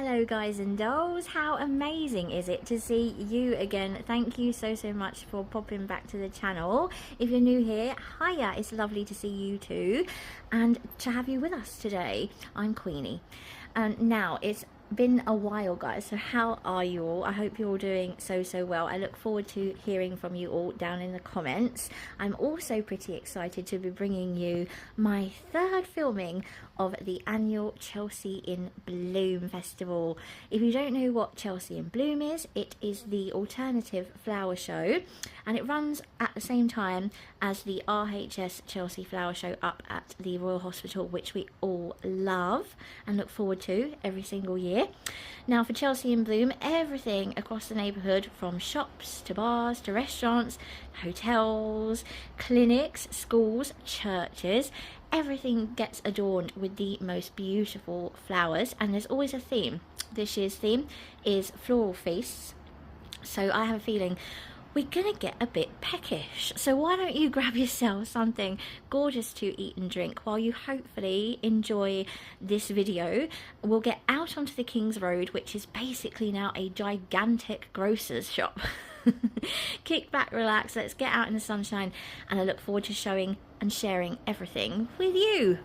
Hello guys and dolls, how amazing is it to see you again? Thank you so much for popping back to the channel. If you're new here, hiya, it's lovely to see you too and to have you with us today. I'm Queenie and now it's been a while guys, so how are you all? I hope you're all doing so well. I look forward to hearing from you all down in the comments. I'm also pretty excited to be bringing you my third filming of the annual Chelsea in Bloom festival. If you don't know what Chelsea in Bloom is, it is the alternative flower show and it runs at the same time as the RHS Chelsea flower show up at the Royal Hospital, which we all love and look forward to every single year. Now for Chelsea in Bloom, everything across the neighbourhood, from shops to bars to restaurants, hotels, clinics, schools, churches, everything gets adorned with the most beautiful flowers, and there's always a theme. This year's theme is floral feasts, so I have a feeling we're gonna get a bit peckish. So why don't you grab yourself something gorgeous to eat and drink while you hopefully enjoy this video. We'll get out onto the King's Road, which is basically now a gigantic grocer's shop. Kick back, relax, let's get out in the sunshine, and I look forward to showing and sharing everything with you.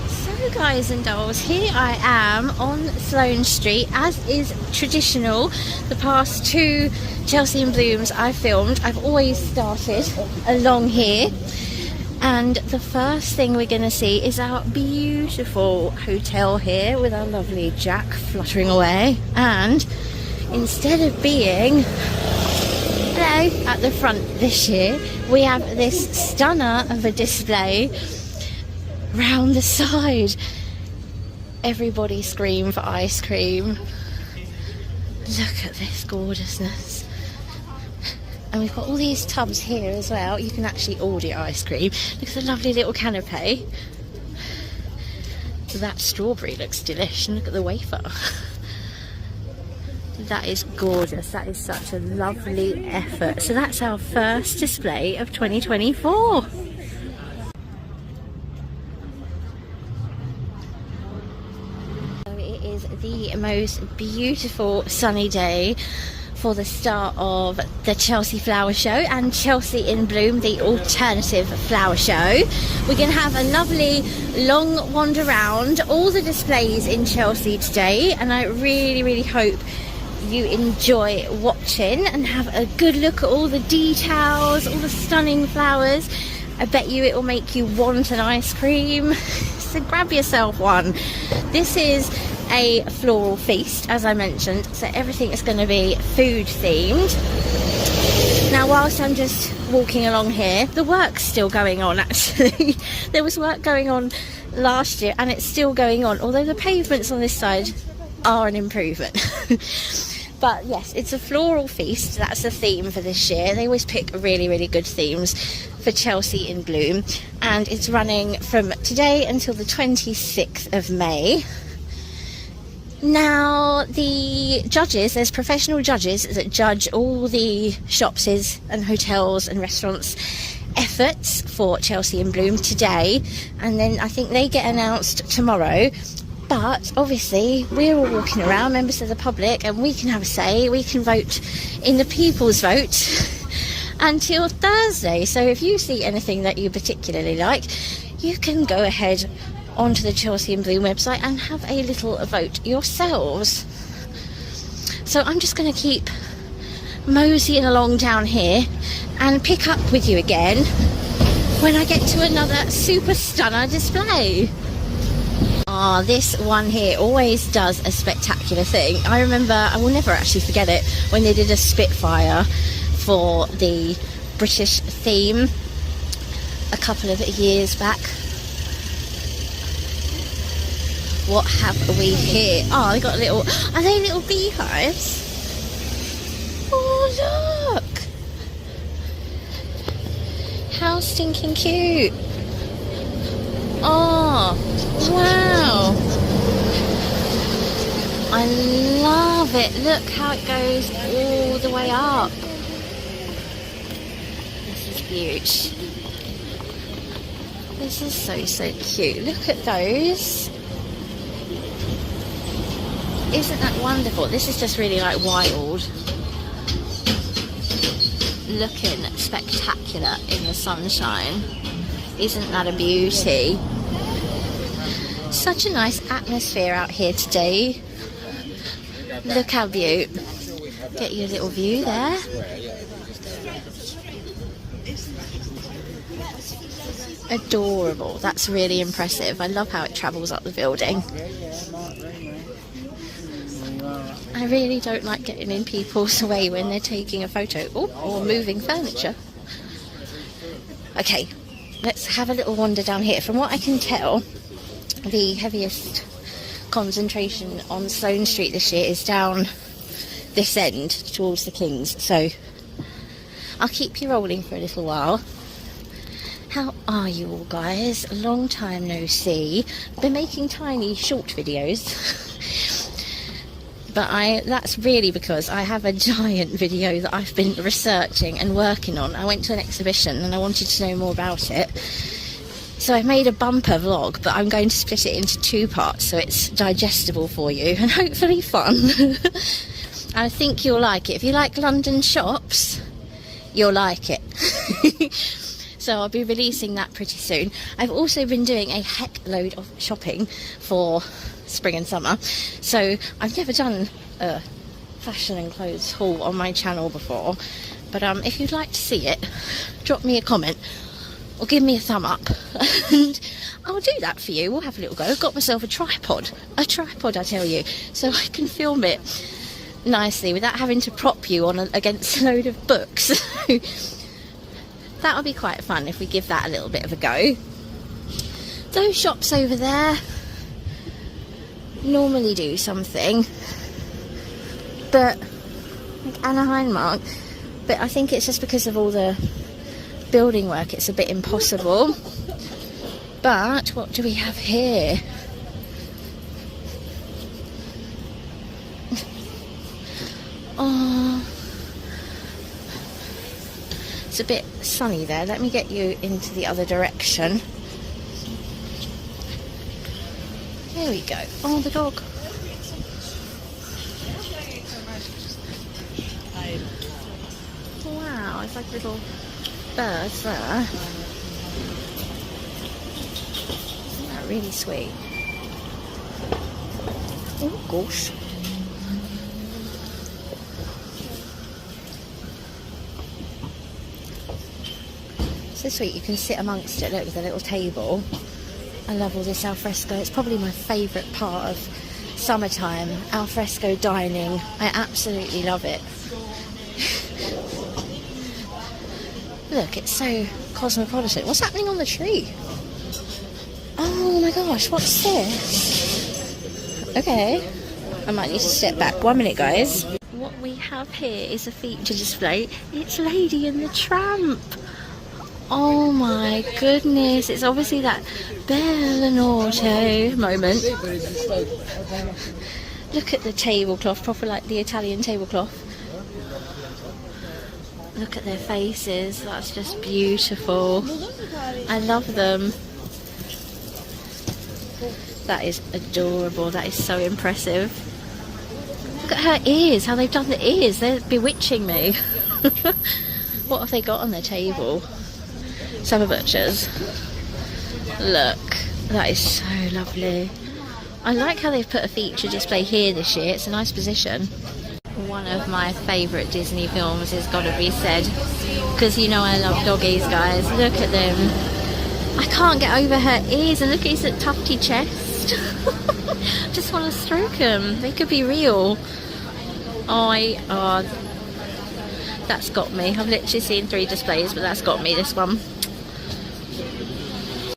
So guys and dolls, here I am on Sloane Street, as is traditional. The past two Chelsea in Blooms I've filmed, I've always started along here, and the first thing we're going to see is our beautiful hotel here with our lovely Jack fluttering away, and instead of being hello at the front this year, we have this stunner of a display round the side. Everybody scream for ice cream. Look at this gorgeousness. And we've got all these tubs here as well. You can actually order your ice cream. Look at the lovely little canapé. That strawberry looks delish. And look at the wafer. That is gorgeous. That is such a lovely effort. So that's our first display of 2024. The most beautiful sunny day for the start of the Chelsea Flower Show and Chelsea in Bloom, the alternative flower show. We're going to have a lovely long wander around all the displays in Chelsea today, and I really hope you enjoy watching and have a good look at all the details, all the stunning flowers. I bet you it will make you want an ice cream, so grab yourself one. This is a floral feast, as I mentioned, so everything is going to be food themed. Now whilst I'm just walking along here, the work's still going on actually. There was work going on last year and it's still going on, although the pavements on this side are an improvement. But yes, it's a floral feast. That's the theme for this year. They always pick really good themes for Chelsea in Bloom, and it's running from today until the 26th of May. Now the judges, there's professional judges that judge all the shops and hotels and restaurants efforts for Chelsea in Bloom today, and then I think they get announced tomorrow. But obviously we're all walking around, members of the public, and we can have a say, we can vote in the people's vote until Thursday. So if you see anything that you particularly like, you can go ahead onto the Chelsea in Bloom website and have a little vote yourselves. So I'm just going to keep moseying along down here and pick up with you again when I get to another super stunner display. Ah, this one here always does a spectacular thing. I remember, I will never actually forget it, when they did a Spitfire for the British theme a couple of years back. What have we here? Oh, they got little, are they little beehives? Oh, look! How stinking cute! Oh, wow! I love it. Look how it goes all the way up. This is huge. This is so cute. Look at those. Isn't that wonderful? This is just really like wild. Looking spectacular in the sunshine. Isn't that a beauty? Such a nice atmosphere out here today. Look how beautiful. Get you a little view there. Adorable. That's really impressive. I love how it travels up the building. I really don't like getting in people's way when they're taking a photo or moving furniture. Okay, let's have a little wander down here. From what I can tell, the heaviest concentration on Sloane Street this year is down this end towards the Kings. So I'll keep you rolling for a little while. How are you all, guys? A long time no see. I've been making tiny short videos. But that's really because I have a giant video that I've been researching and working on. I went to an exhibition and I wanted to know more about it. So I've made a bumper vlog, but I'm going to split it into 2 parts so it's digestible for you and hopefully fun. I think you'll like it. If you like London shops, you'll like it. So I'll be releasing that pretty soon. I've also been doing a heck load of shopping for spring and summer. So I've never done a fashion and clothes haul on my channel before. But if you'd like to see it, drop me a comment or give me a thumb up and I'll do that for you. We'll have a little go. I've got myself a tripod I tell you, so I can film it nicely without having to prop you on against a load of books. That'll be quite fun if we give that a little bit of a go. Those shops over there normally do something, but like Anna Heinmark, but I think it's just because of all the building work it's a bit impossible. But what do we have here? Oh, it's a bit sunny there. Let me get you into the other direction. There we go. Oh, the dog. Wow, it's like little birds there. Isn't that really sweet? Oh, gosh. So sweet, you can sit amongst it, look, with a little table. I love all this alfresco. It's probably my favourite part of summertime, alfresco dining. I absolutely love it. Look, it's so cosmopolitan. What's happening on the tree? Oh my gosh, what's this? Okay, I might need to step back. 1 minute, guys. What we have here is a feature display. It's Lady and the Tramp. Oh my goodness, it's obviously that Belle Norte moment. Look at the tablecloth, proper like the Italian tablecloth. Look at their faces, that's just beautiful. I love them. That is adorable, that is so impressive. Look at her ears, how they've done the ears, they're bewitching me. What have they got on their table? Summer Butchers. Look, that is so lovely. I like how they've put a feature display here this year. It's a nice position. One of my favourite Disney films has got to be said, because you know I love doggies, guys. Look at them. I can't get over her ears, and look at his tufty chest. Just want to stroke them. They could be real. Oh, that's got me. I've literally seen 3 displays, but that's got me, this one.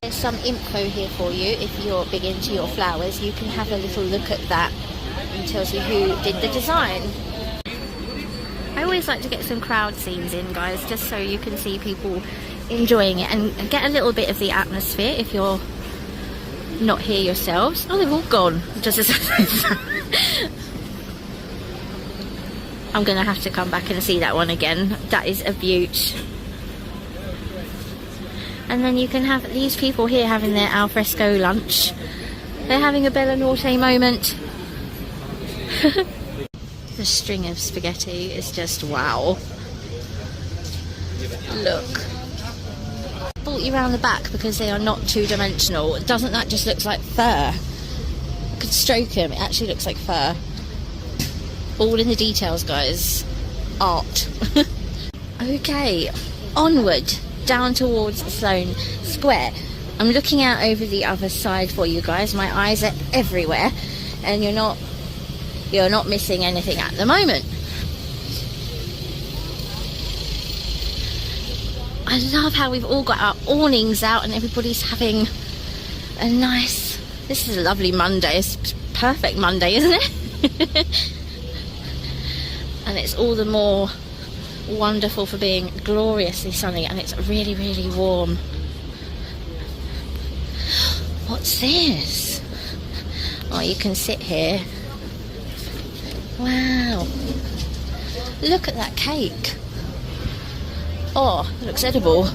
There's some info here for you. If you're big into your flowers, you can have a little look at that. It tells you who did the design. I always like to get some crowd scenes in, guys, just so you can see people enjoying it and get a little bit of the atmosphere if you're not here yourselves. Oh, they've all gone. Just as I'm going to have to come back and see that one again. That is a beaut. And then you can have these people here having their alfresco lunch. They're having a Bella Norte moment. The string of spaghetti is just wow. Look. Brought you around the back because they are not two-dimensional. Doesn't that just look like fur? I could stroke him. It actually looks like fur. All in the details, guys. Art. Okay, onward down towards Sloane Square. I'm looking out over the other side for you guys. My eyes are everywhere, and you're not missing anything at the moment. I love how we've all got our awnings out and everybody's having a nice... This is a lovely Monday. It's perfect Monday, isn't it? And it's all the more wonderful for being gloriously sunny, and it's really, really warm. What's this? Oh, you can sit here. Wow. Look at that cake. Oh, it looks edible.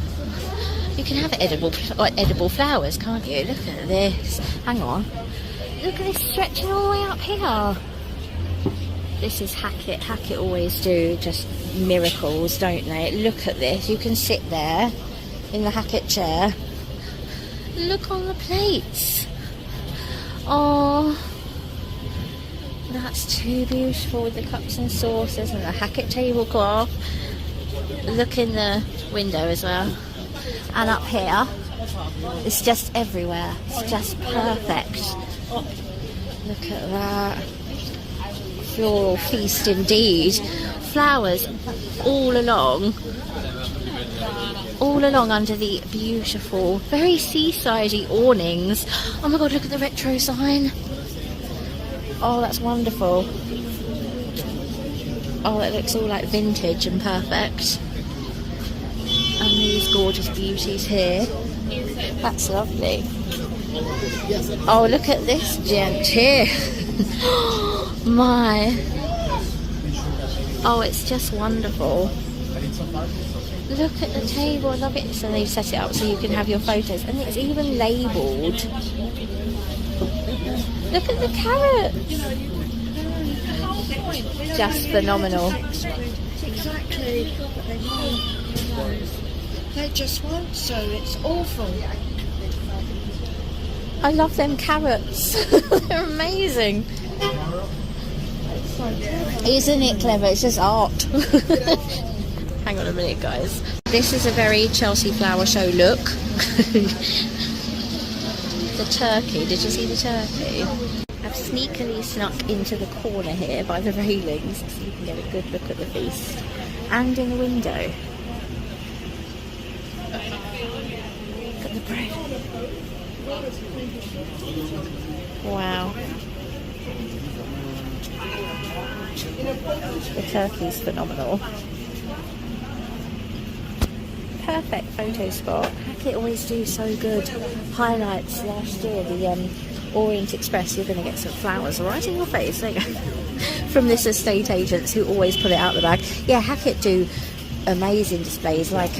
You can have edible flowers, can't you? Look at this. Hang on. Look at this stretching all the way up here. This is Hackett. Hackett always do just miracles, don't they? Look at this. You can sit there in the Hackett chair. Look on the plates. Oh, that's too beautiful with the cups and saucers and the Hackett tablecloth. Look in the window as well. And up here, it's just everywhere. It's just perfect. Look at that. Floral feast indeed. Flowers all along under the beautiful, very seasidey awnings. Oh my god, look at the retro sign. Oh, that's wonderful. Oh, it looks all like vintage and perfect. And these gorgeous beauties here. That's lovely. Oh, look at this gent here. My. Oh, it's just wonderful. Look at the table. I love it. So they've set it up so you can have your photos. And it's even labelled. Look at the carrots. Just phenomenal. Exactly. They just won't, so it's awful. I love them carrots. They're amazing. Isn't it clever? It's just art. Hang on a minute, guys. This is a very Chelsea Flower Show look. The turkey. Did you see the turkey? I've sneakily snuck into the corner here by the railings so you can get a good look at the feast. And in the window. Look at the bread. Wow. The turkey's phenomenal. Perfect photo spot. Hackett always do so good. Highlights last year, the Orient Express. You're going to get some flowers right in your face, there you go. From this estate agents who always put it out the bag. Yeah, Hackett do amazing displays like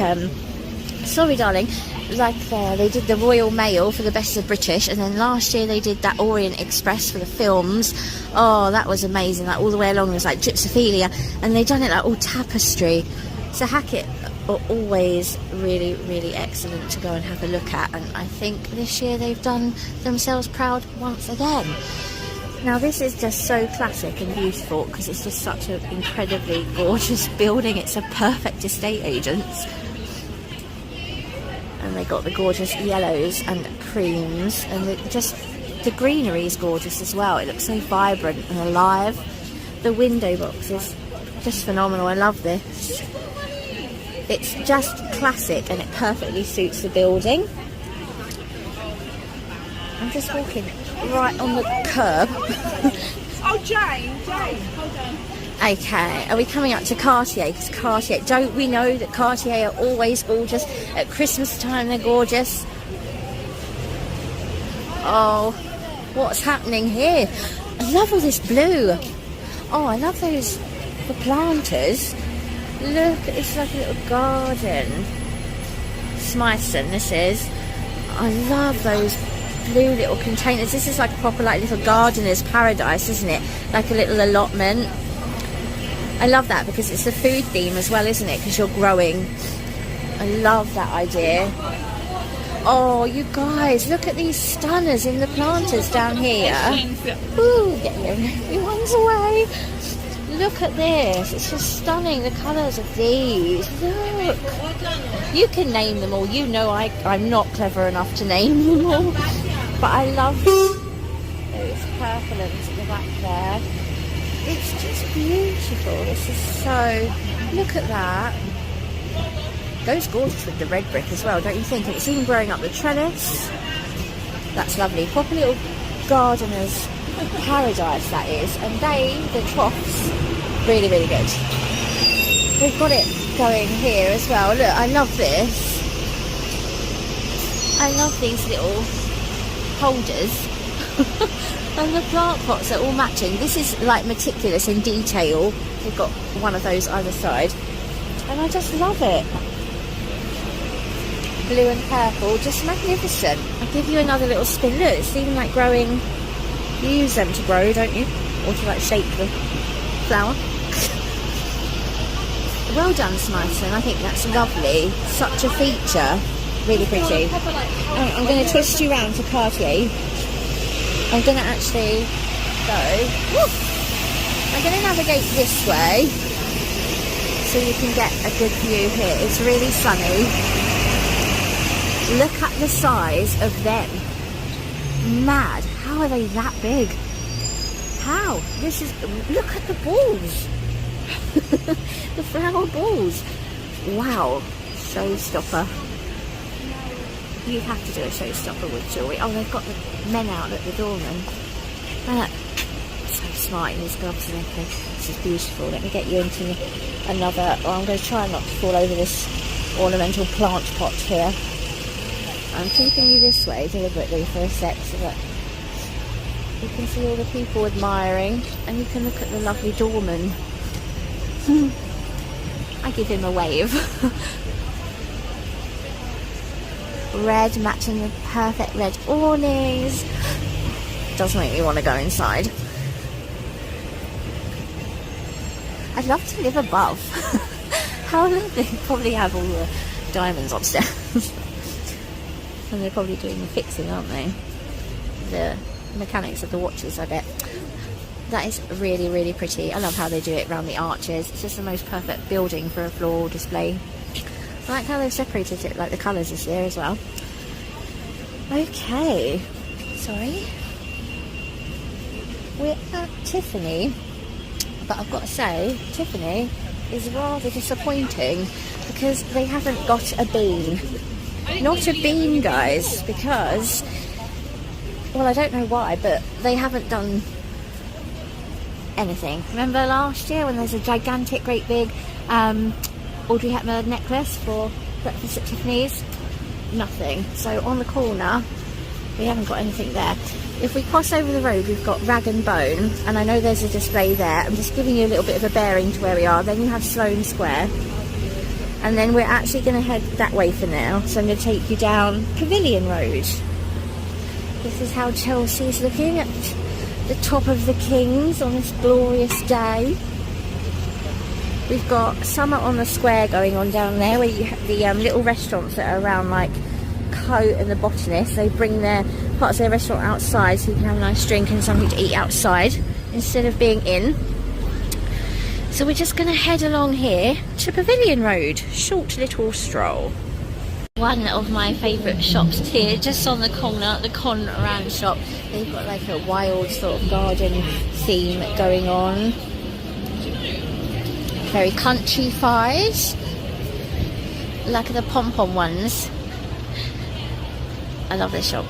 sorry darling, like they did the Royal Mail for the Best of British, and then last year they did that Orient Express for the films. Oh, that was amazing. Like all the way along there's like Gypsophilia, and they done it like all tapestry. So Hackett are always really, really excellent to go and have a look at, and I think this year they've done themselves proud once again. Now this is just so classic and beautiful because it's just such an incredibly gorgeous building. It's a perfect estate agent's. And they got the gorgeous yellows and creams, and the greenery is gorgeous as well. It looks so vibrant and alive. The window box is just phenomenal. I love this. It's just classic and it perfectly suits the building. I'm just walking right on the curb. Oh, Jane, hold on. Okay, are we coming up to Cartier? Because Cartier, don't we know that Cartier are always gorgeous? At Christmas time they're gorgeous. Oh, what's happening here? I love all this blue. Oh, I love those, the planters. Look, it's like a little garden. Smythson, this is. I love those blue little containers. This is like a proper like little gardener's paradise, isn't it? Like a little allotment. I love that because it's the food theme as well, isn't it? Because you're growing. I love that idea. Oh, you guys, look at these stunners in the planters down here. Ooh, getting everyone's away. Look at this. It's just stunning, the colours of these. Look. You can name them all. You know I'm not clever enough to name them all. But I love those purplins at the back there. It's just beautiful. This is so... Look at that. Goes gorgeous with the red brick as well, don't you think? And it's even growing up the trellis. That's lovely. Proper little gardener's paradise, that is. And the troughs, really, really good. We've got it going here as well. Look, I love this. I love these little holders. And the plant pots are all matching. This is like meticulous in detail. We've got one of those either side. And I just love it. Blue and purple, just magnificent. I'll give you another little spin. Look, it's even like growing. You use them to grow, don't you? Or to like shape the flower. Well done, Smyton. I think that's lovely. Such a feature. Really pretty. I'm going to twist you round to Cartier. I'm going to actually go. Woo! I'm going to navigate this way so you can get a good view here. It's really sunny. Look at the size of them. Mad. How are they that big? How? This is... Look at the balls. The flower balls. Wow. Showstopper. You have to do a showstopper with jewellery. Oh, they've got the men out at the doorman. So smart in these gloves and everything. This is beautiful. Let me get you into another... Oh, I'm going to try not to fall over this ornamental plant pot here. I'm keeping you this way deliberately for a sec so that you can see all the people admiring and you can look at the lovely doorman. I give him a wave. Red matching the perfect red awnings. Does make me want to go inside. I'd love to live above. How lovely. Probably have all the diamonds upstairs. And they're probably doing the fixing, aren't they? The mechanics of the watches, I bet. That is really, really pretty. I love how they do it around the arches. It's just the most perfect building for a floral display. I like how they've separated it, like the colours is there as well. Okay. Sorry. We're at Tiffany. But I've got to say, Tiffany is rather disappointing because they haven't got a bean. Not a bean, guys, because, well, I don't know why, but they haven't done anything. Remember last year when there's a gigantic, great big Audrey Hepburn necklace for breakfast at Tiffany's? Nothing. So on the corner, we haven't got anything there. If we cross over the road, we've got Rag and Bone, and I know there's a display there. I'm just giving you a little bit of a bearing to where we are. Then you have Sloane Square. And then we're actually going to head that way for now. So I'm going to take you down Pavilion Road. This is how Chelsea's looking at the top of the Kings on this glorious day. We've got Summer on the Square going on down there, where you have the little restaurants that are around, like Coat and the Botanist. They bring their parts of their restaurant outside so you can have a nice drink and something to eat outside instead of being in. So we're just going to head along here to Pavilion Road. Short little stroll. One of my favourite shops here, just on the corner, the Conran shop. They've got like a wild sort of garden theme going on. Very countrified. Like the pom-pom ones. I love this shop.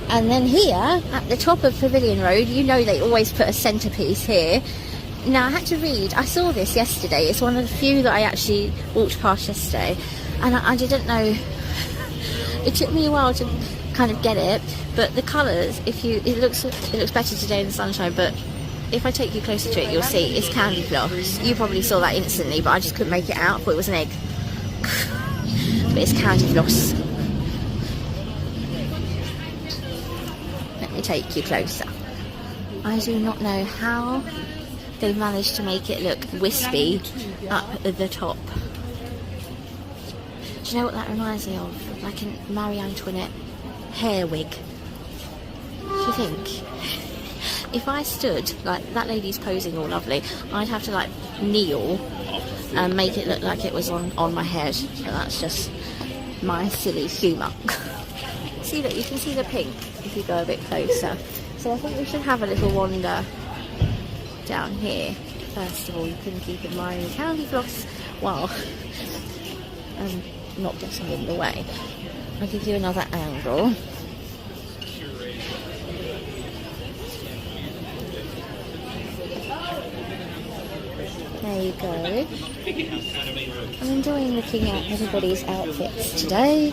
And then here, at the top of Pavilion Road, you know they always put a centrepiece here. Now, I had to read, I saw this yesterday. It's one of the few that I actually walked past yesterday. And I didn't know, it took me a while to kind of get it. But the colours, it looks better today in the sunshine, but if I take you closer to it, you'll see it's candy floss. You probably saw that instantly, but I just couldn't make it out. I thought it was an egg. But it's candy floss. take you closer. I do not know how they've managed to make it look wispy up at the top. Do you know what that reminds me of? Like a Marie Antoinette hair wig. Do you think? If I stood, like that lady's posing all lovely, I'd have to like kneel and make it look like it was on my head. So that's just my silly humour. See, look, you can see the pink if you go a bit closer. So I think we should have a little wander down here. First of all, you can keep admiring the candy floss while not getting in the way. I'll give you another angle. There you go. I'm enjoying looking at everybody's outfits today.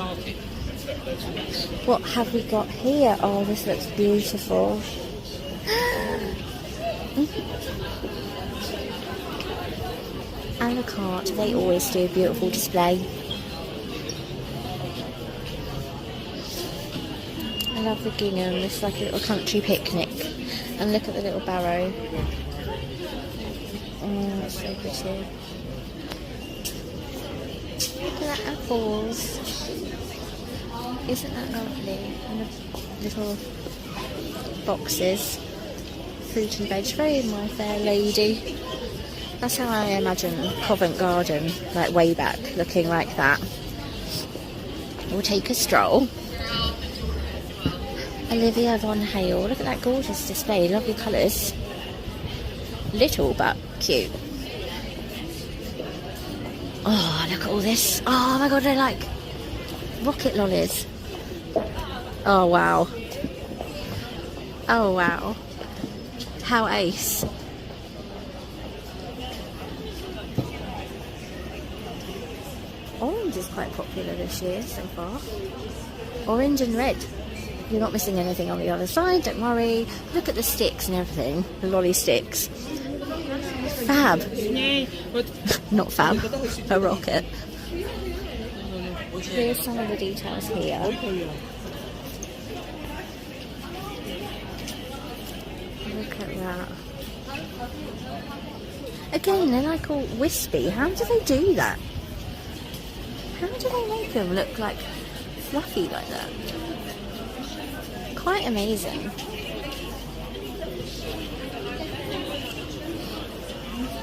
What have we got here? Oh, this looks beautiful. And the cart, they always do a beautiful display. I love the gingham, it's like a little country picnic. And look at the little barrow. Oh, that's so pretty. Look at that apples. Isn't that lovely? And the little boxes. Fruit and veg, very My Fair Lady. That's how I imagine Covent Garden, like way back, looking like that. We'll take a stroll. Olivia von Hale, look at that gorgeous display, lovely colours. Little but cute. Oh, look at all this. Oh my god, they're like rocket lollies. Oh wow. Oh wow. How ace. Orange is quite popular this year so far. Orange and red. You're not missing anything on the other side, don't worry. Look at the sticks and everything, the lolly sticks. Fab. Not fab, a rocket. Here's some of the details here. Look at that. Again, they're like all wispy. How do they do that? How do they make them look like fluffy like that? Quite amazing.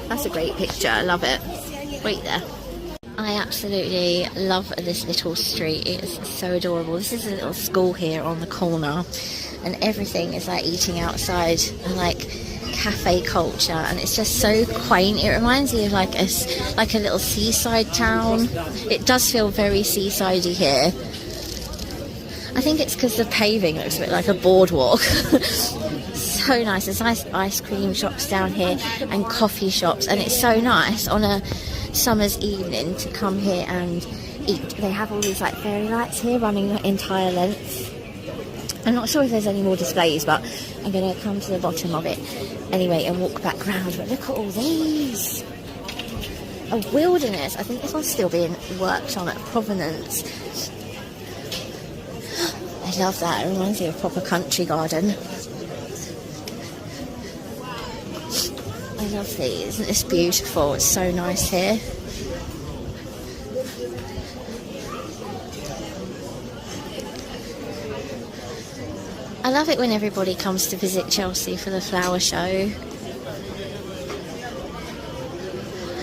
That's a great picture, I love it. Wait there. I absolutely love this little street. It is so adorable. This is a little school here on the corner, and everything is like eating outside and like cafe culture, and it's just so quaint. It reminds me of like a little seaside town. It does feel very seasidey here. I think it's because the paving looks a bit like a boardwalk. So nice. There's nice ice cream shops down here and coffee shops, and it's so nice on a summer's evening to come here and eat. They have all these like fairy lights here running the entire length. I'm not sure if there's any more displays, but I'm going to come to the bottom of it anyway and walk back round. But look at all these. A wilderness. I think this one's still being worked on at Provenance. I love that. It reminds me of a proper country garden. I love these. Isn't this beautiful? It's so nice here. I love it when everybody comes to visit Chelsea for the flower show.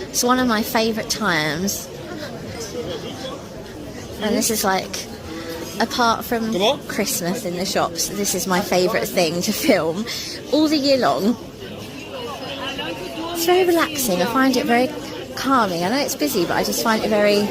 It's one of my favourite times. And this is like, apart from Christmas in the shops, this is my favourite thing to film all the year long. It's very relaxing. I find it very calming. I know it's busy, but I just find it very...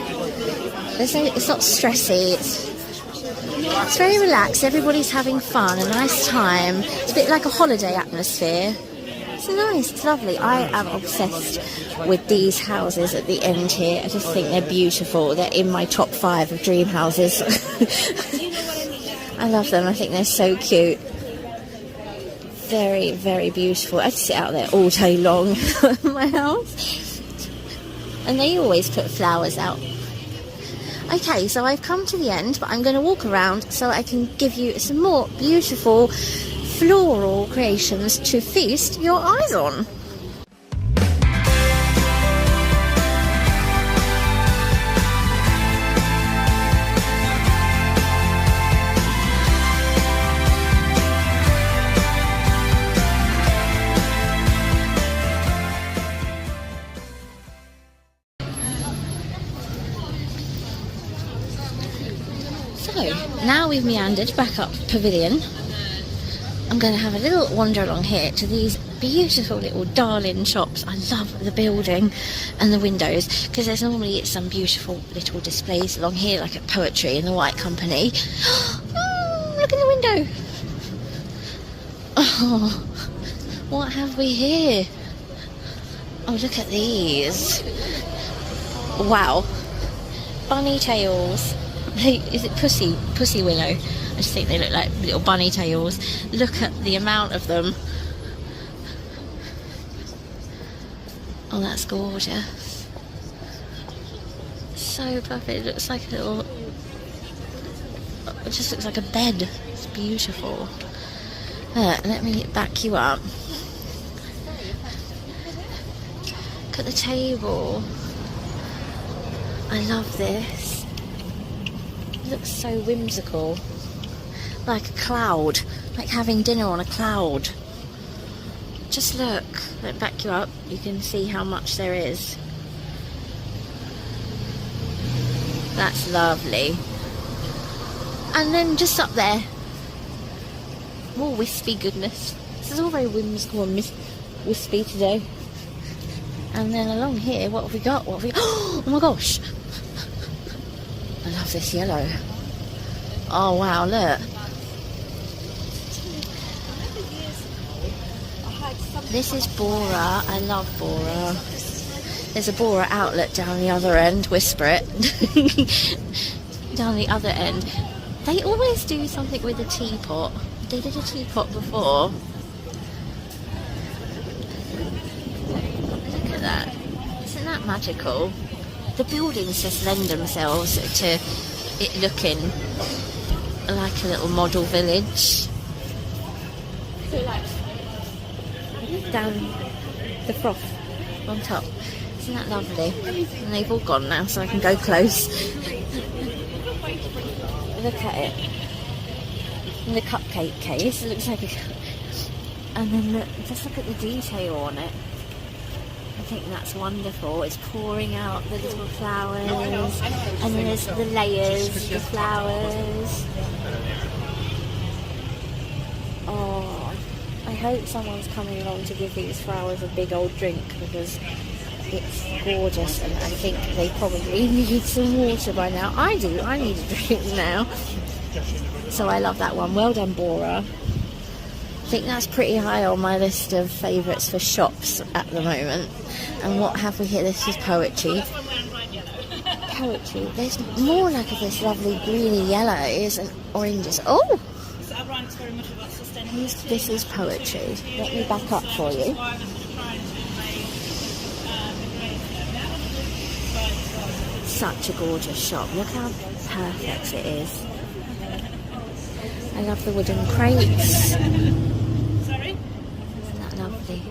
It's not stressy. It's very relaxed. Everybody's having fun, a nice time. It's a bit like a holiday atmosphere. It's nice. It's lovely. I am obsessed with these houses at the end here. I just think they're beautiful. They're in my top 5 of dream houses. I love them. I think they're so cute. Very, very beautiful. I just sit out there all day long at my house. And they always put flowers out. Okay, so I've come to the end, but I'm going to walk around so I can give you some more beautiful floral creations to feast your eyes on. So, now we've meandered back up Pavilion, I'm going to have a little wander along here to these beautiful little darling shops. I love the building and the windows, because there's normally some beautiful little displays along here, like at Poetry in the White Company. Oh, look in the window. Oh, what have we here? Oh, look at these. Wow. Bunny tails. Is it pussy willow? I just think they look like little bunny tails. Look at the amount of them. Oh, that's gorgeous. So perfect. It looks like a little... It just looks like a bed. It's beautiful. Let me back you up. Look at the table. I love this. It looks so whimsical. Like a cloud. Like having dinner on a cloud. Just look. Let me back you up. You can see how much there is. That's lovely. And then just up there, more wispy goodness. This is all very whimsical and wispy today. And then along here, what have we got? What have we got? Oh my gosh! I love this yellow. Oh wow, look. This is Bora. I love Bora. There's a Bora outlet down the other end. Whisper it. Down the other end. They always do something with a teapot. They did a teapot before. Look at that. Isn't that magical? The buildings just lend themselves to it looking like a little model village. Down the froth on top. Isn't that lovely? And they've all gone now, so I can go close. Look at it. And the cupcake case, it looks like a... And then look, just look at the detail on it. I think that's wonderful. It's pouring out the little flowers, and then there's the layers of the flowers. Oh, I hope someone's coming along to give these flowers a big old drink, because it's gorgeous, and I think they probably need some water by now. I do. I need a drink now. So I love that one. Well done, Bora. I think that's pretty high on my list of favourites for shops at the moment. And what have we here? This is Poetry. Poetry. There's more like of this lovely greeny yellows and oranges. Oh! This is Poetry. Let me back up for you. Such a gorgeous shop. Look how perfect it is. I love the wooden crates. Sorry? Isn't that lovely?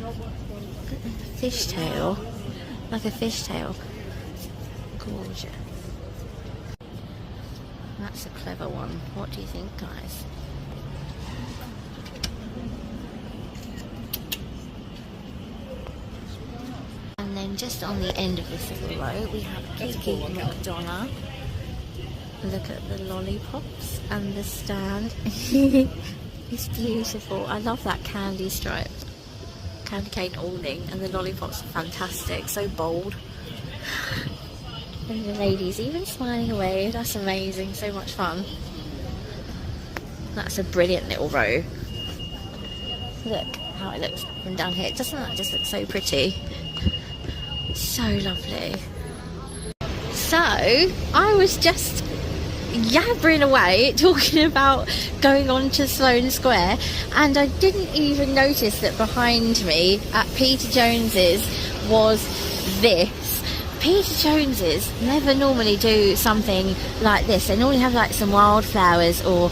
Look at the fishtail. Like a fishtail. Gorgeous. That's a clever one. What do you think, guys? And then just on the end of this little row, we have Kiki McDonough. Look at the lollipops and the stand. It's beautiful. I love that candy stripe, candy cane awning, and the lollipops are fantastic. So bold. And the ladies even smiling away. That's amazing. So much fun. That's a brilliant little row. Look how it looks from down here. Doesn't that just look so pretty? So lovely. So I was just yabbering away talking about going on to Sloane Square, and I didn't even notice that behind me at Peter Jones's was this. Peter Jones's never normally do something like this. They normally have like some wildflowers or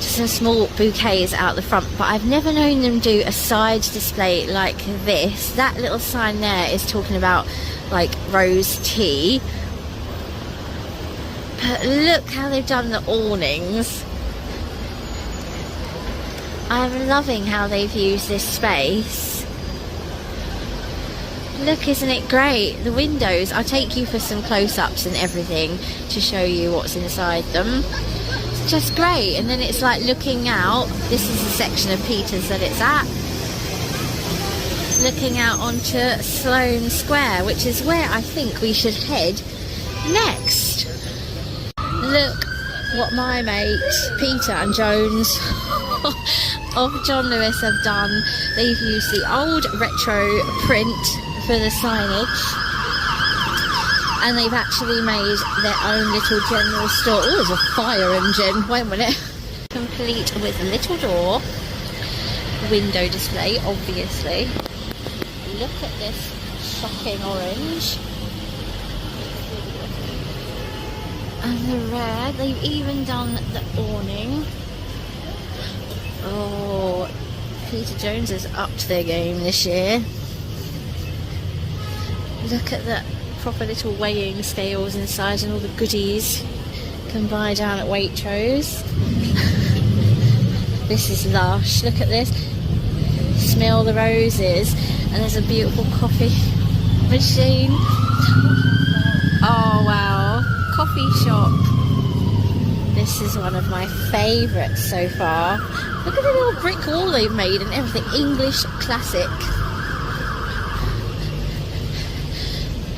just some small bouquets out the front, but I've never known them do a side display like this. That little sign there is talking about like rose tea, but look how they've done the awnings. I'm loving how they've used this space. Look, isn't it great? The windows, I'll take you for some close-ups and everything to show you what's inside them. It's just great. And then it's like looking out. This is the section of Peter's that it's at. Looking out onto Sloane Square, which is where I think we should head next. Look what my mates Peter and Jones of John Lewis have done. They've used the old retro print for the signage, and they've actually made their own little general store. Oh, there's a fire engine. Wait a minute. Complete with a little door, window display, obviously. Look at this shocking orange. And the red. They've even done the awning. Oh, Peter Jones is up to their game this year. Look at the proper little weighing scales inside and all the goodies you can buy down at Waitrose. This is lush. Look at this. Smell the roses. And there's a beautiful coffee machine. Oh wow. Coffee shop. This is one of my favourites so far. Look at the little brick wall they've made and everything. English classic.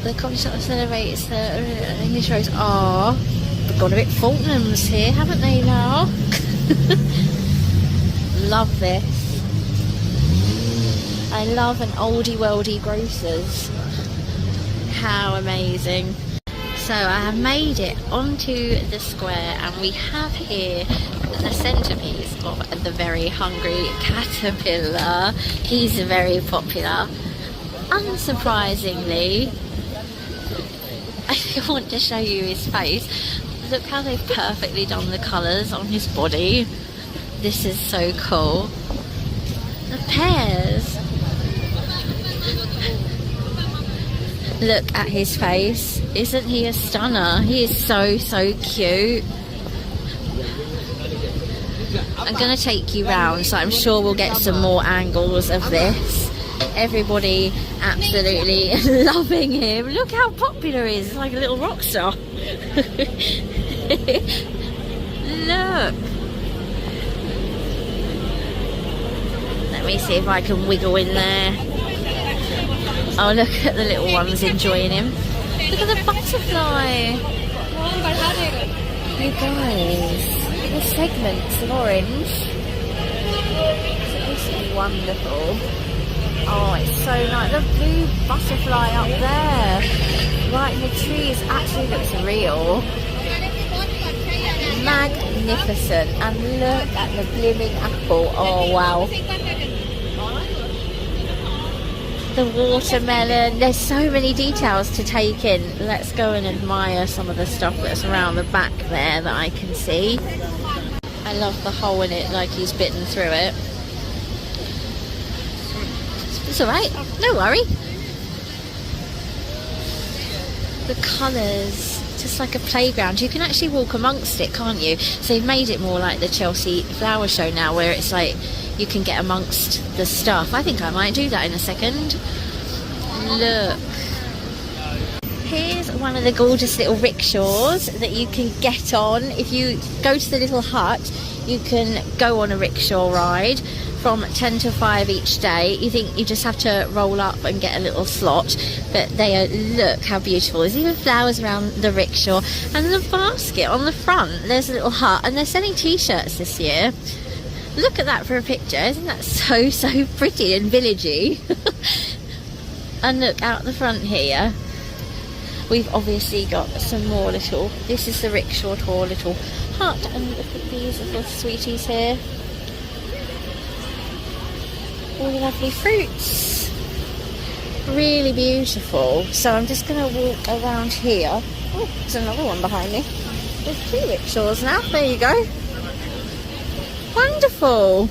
The coffee shop celebrates the English rose. Oh, they've gone a bit Fortnum's here, haven't they now? Love this. I love an oldie worldy grocers. How amazing. So I have made it onto the square, and we have here the centrepiece of the very hungry caterpillar. He's very popular. Unsurprisingly, I want to show you his face. Look how they've perfectly done the colours on his body. This is so cool. The pears. Look at his face. Isn't he a stunner? He is so cute. I'm going to take you round, so I'm sure we'll get some more angles of this. Everybody absolutely loving him. Look how popular he is. It's like a little rock star. Look. Let me see if I can wiggle in there. Oh, look at the little ones enjoying him. Look at the butterfly. You guys, the segments of orange. This is wonderful. Oh, it's so nice. The blue butterfly up there. Right in the trees. Actually looks real. Magnificent. And look at the blooming apple. Oh, wow. The watermelon. There's so many details to take in. Let's go and admire some of the stuff that's around the back there that I can see. I love the hole in it, like he's bitten through it. It's alright, no worry. The colours, just like a playground. You can actually walk amongst it, can't you? So you've made it more like the Chelsea Flower Show now, where it's like you can get amongst the stuff. I think I might do that in a second. Look. Here's one of the gorgeous little rickshaws that you can get on. If you go to the little hut, you can go on a rickshaw ride from 10 to 5 each day. You think you just have to roll up and get a little slot, but they are, look how beautiful. There's even flowers around the rickshaw, and the basket on the front, there's a little hut, and they're selling t-shirts this year. Look at that for a picture. Isn't that so pretty and villagey? And look out the front here, we've obviously got some more little, this is the rickshaw tour little hut, and look at these little sweeties here. All the lovely fruits. Really beautiful. So I'm just going to walk around here. Oh, there's another one behind me. There's 2 rickshaws now. There you go. wonderful.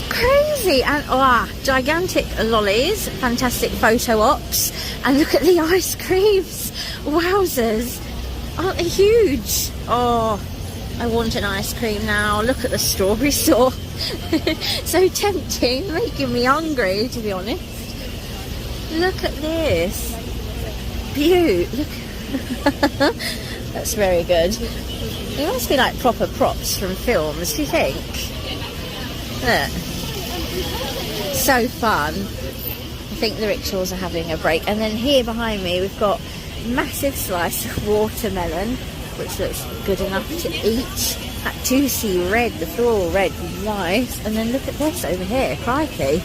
Crazy. And gigantic lollies, fantastic photo ops, and look at the ice creams. Wowzers, aren't they huge? Oh, I want an ice cream now. Look at the strawberry store. So tempting, making me hungry, to be honest. Look at this. Beaut. Look. That's very good. They must be like proper props from films, do you think? Look. So fun. I think the rickshaws are having a break. And then here behind me we've got a massive slice of watermelon, which looks good enough to eat. That juicy red, the floral red, nice. And then look at this over here, crikey.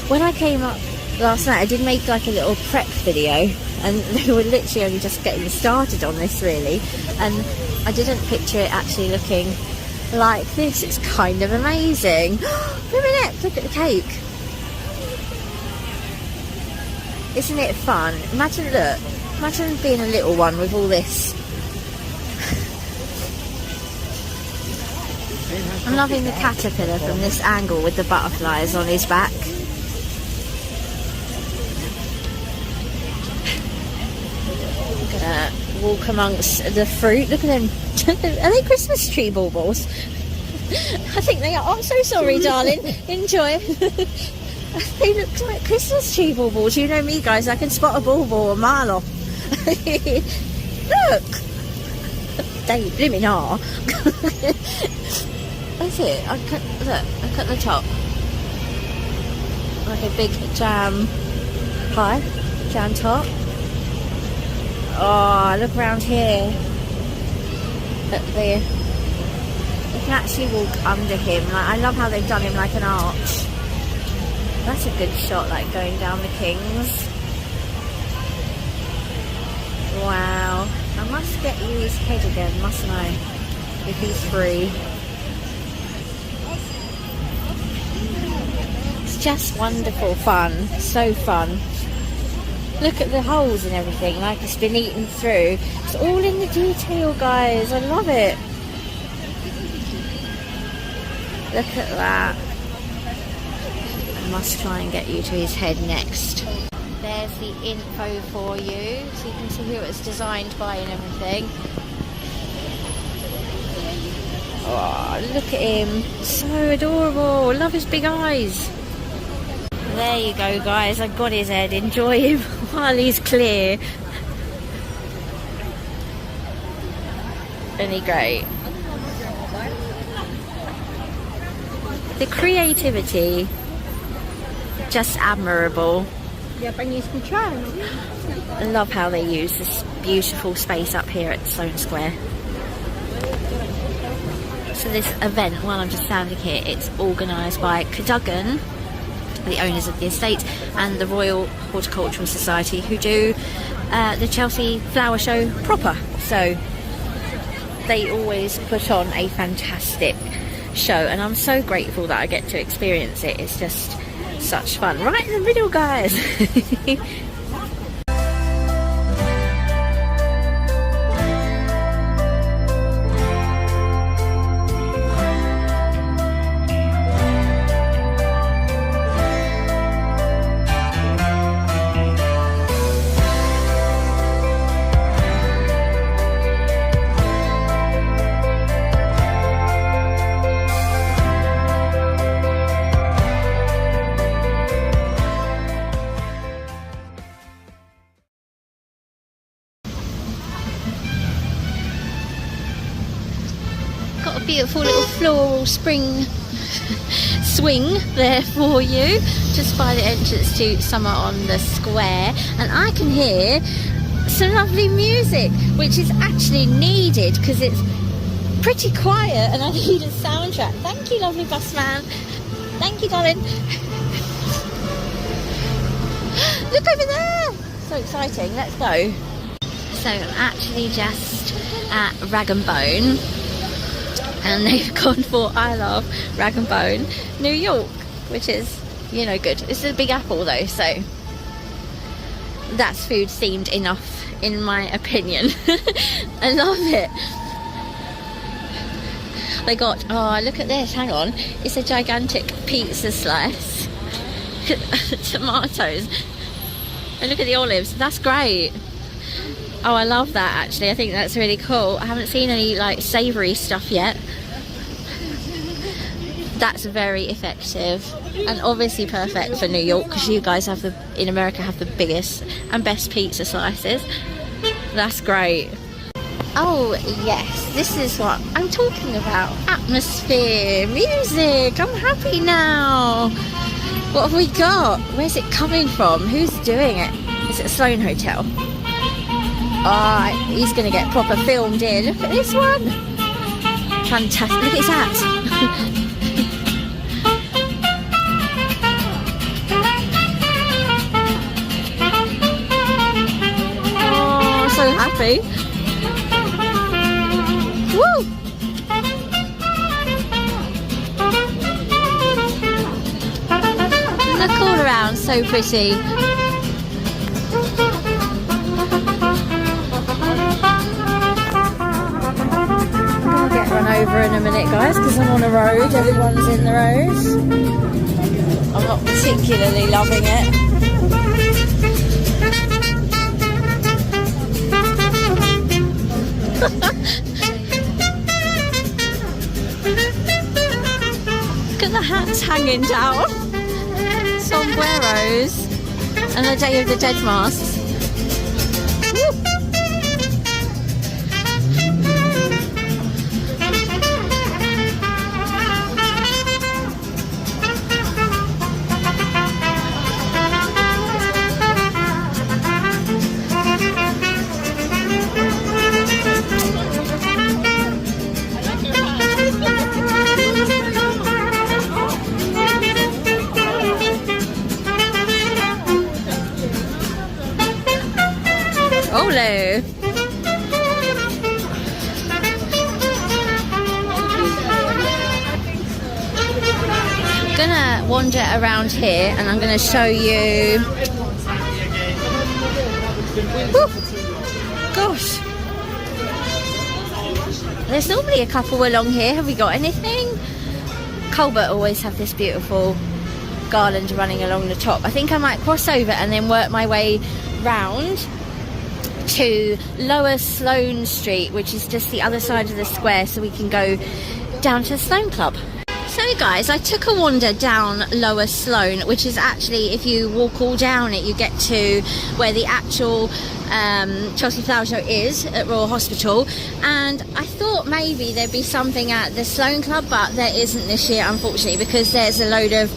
When I came up last night, I did make like a little prep video, and they were literally only just getting started on this really, and I didn't picture it actually looking like this. It's kind of amazing. Wait a minute, look at the cake. Isn't it fun? Imagine being a little one with all this. I'm loving the caterpillar from this angle with the butterflies on his back. I'm gonna walk amongst the fruit. Look at them. Are they Christmas tree baubles? I think they are. Oh, I'm so sorry, darling. Enjoy. They look like Christmas tree baubles. You know me, guys. I can spot a bauble a mile off. Look. They blooming are. That's it. Look at the top. Like a big jam pie, jam top. Oh, look around here. You can actually walk under him. Like, I love how they've done him like an arch. That's a good shot, like going down the Kings. Wow. I must get you his head again, mustn't I? If he's free. It's just wonderful fun. So fun. Look at the holes and everything, like it's been eaten through. It's all in the detail, guys. I love it. Look at that. I must try and get you to his head next. There's the info for you, so you can see who it was designed by and everything. Oh, look at him. So adorable. Love his big eyes. There you go, guys. I got his head. Enjoy him while he's clear. Isn't he great? The creativity, just admirable. I love how they use this beautiful space up here at Sloane Square. So this event, while I'm just standing here, it's organised by Cadogan, the owners of the estate, and the Royal Horticultural Society, who do the Chelsea Flower Show proper. So they always put on a fantastic show, and I'm so grateful that I get to experience it. It's just such fun. Right in the middle, guys. Got a beautiful little floral spring swing there for you, just by the entrance to Summer on the Square, and I can hear some lovely music, which is actually needed because it's pretty quiet and I need a soundtrack. Thank you, lovely bus man. Thank you, darling. Look over there! So exciting. Let's go. So I'm actually just at Rag and Bone, and they've gone for I Love Rag and Bone New York, which is, you know, good. It's a Big Apple though, so that's food themed enough in my opinion. I love it. They got, oh, look at this, hang on. It's a gigantic pizza slice. Tomatoes. And look at the olives. That's great. Oh, I love that actually. I think that's really cool. I haven't seen any like savoury stuff yet. That's very effective and obviously perfect for New York, because you guys have in America have the biggest and best pizza slices. That's great. Oh yes, this is what I'm talking about. Atmosphere, music. I'm happy now. What have we got? Where's it coming from? Who's doing it? Is it a Sloan Hotel? Oh, he's going to get proper filmed here. Look at this one. Fantastic. Look at his hat. Oh, so happy. Woo! Look all around, so pretty. I'll get run over in a minute, guys, because I'm on a road. Everyone's in the road. I'm not particularly loving it. Look at the hats hanging down. Sombreros and the Day of the Dead masks. Woo. Ole. Gonna wander around here and I'm gonna show you. Woo. Gosh, there's normally a couple along here. Have we got anything? Colbert always have this beautiful garland running along the top. I think I might cross over and then work my way round to Lower Sloane Street, which is just the other side of the square, so we can go down to the Sloane Club. So guys, I took a wander down Lower Sloane, which is actually, if you walk all down it, you get to where the actual Chelsea Flower Show is at Royal Hospital, and I thought maybe there'd be something at the Sloane Club, but there isn't this year, unfortunately, because there's a load of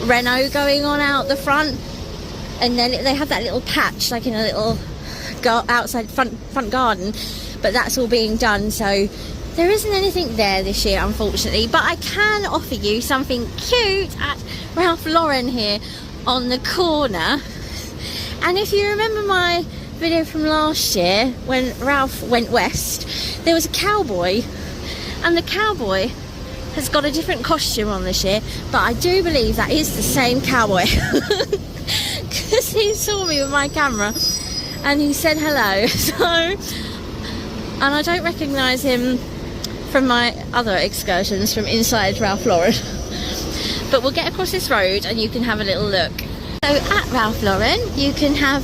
reno going on out the front, and then they have that little patch like in a little outside front garden, but that's all being done, so there isn't anything there this year, unfortunately. But I can offer you something cute at Ralph Lauren here on the corner. And if you remember my video from last year when Ralph went west, there was a cowboy, and the cowboy has got a different costume on this year, but I do believe that is the same cowboy because he saw me with my camera and he said hello. So, and I don't recognise him from my other excursions from inside Ralph Lauren. But we'll get across this road and you can have a little look. So at Ralph Lauren you can have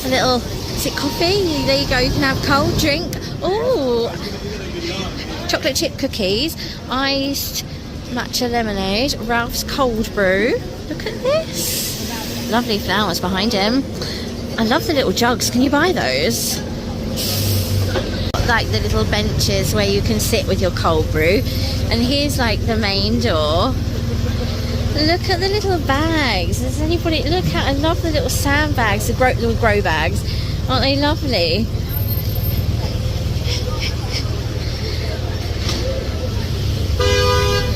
a little, is it coffee? There you go, you can have cold drink. Oh, chocolate chip cookies, iced matcha lemonade, Ralph's cold brew. Look at this. Lovely flowers behind him. I love the little jugs. Can you buy those? Like the little benches where you can sit with your cold brew. And here's like the main door. Look at the little bags. Does anybody look at? I love the little sandbags, the little grow bags. Aren't they lovely?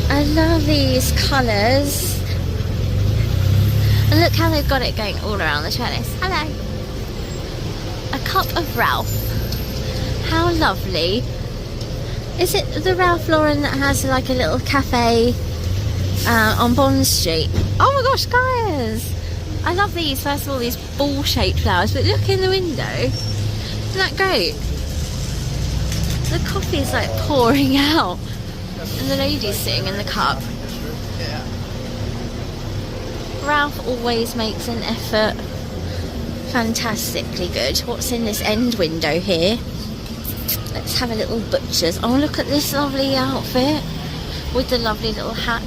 I love these colours. And look how they've got it going all around the trellis. Hello. A cup of Ralph. How lovely. Is it the Ralph Lauren that has like a little cafe on Bond Street? Oh my gosh, guys. I love these. First of all, these ball-shaped flowers. But look in the window. Isn't that great? The coffee is like pouring out. And the lady's sitting in the cup. Ralph always makes an effort. Fantastically good. What's in this end window here? Let's have a little butcher's. Oh, look at this lovely outfit with the lovely little hat.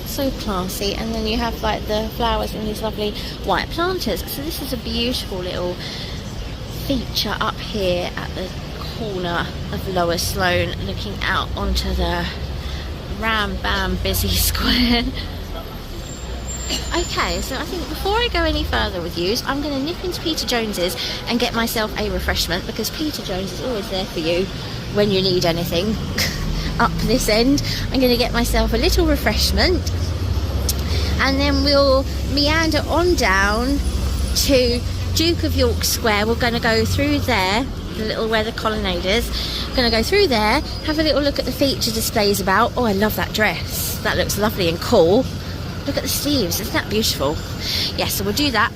So classy. And then you have like the flowers and these lovely white planters. So this is a beautiful little feature up here at the corner of Lower Sloane, looking out onto the ram bam busy square. Okay, so I think before I go any further with you, I'm going to nip into Peter Jones's and get myself a refreshment, because Peter Jones is always there for you when you need anything. Up this end, I'm going to get myself a little refreshment, and then we'll meander on down to Duke of York Square. We're going to go through there, the little where the colonnade is. Going to go through there, have a little look at the feature displays about. Oh, I love that dress. That looks lovely and cool. Look at the sleeves, isn't that beautiful? Yes, so we'll do that,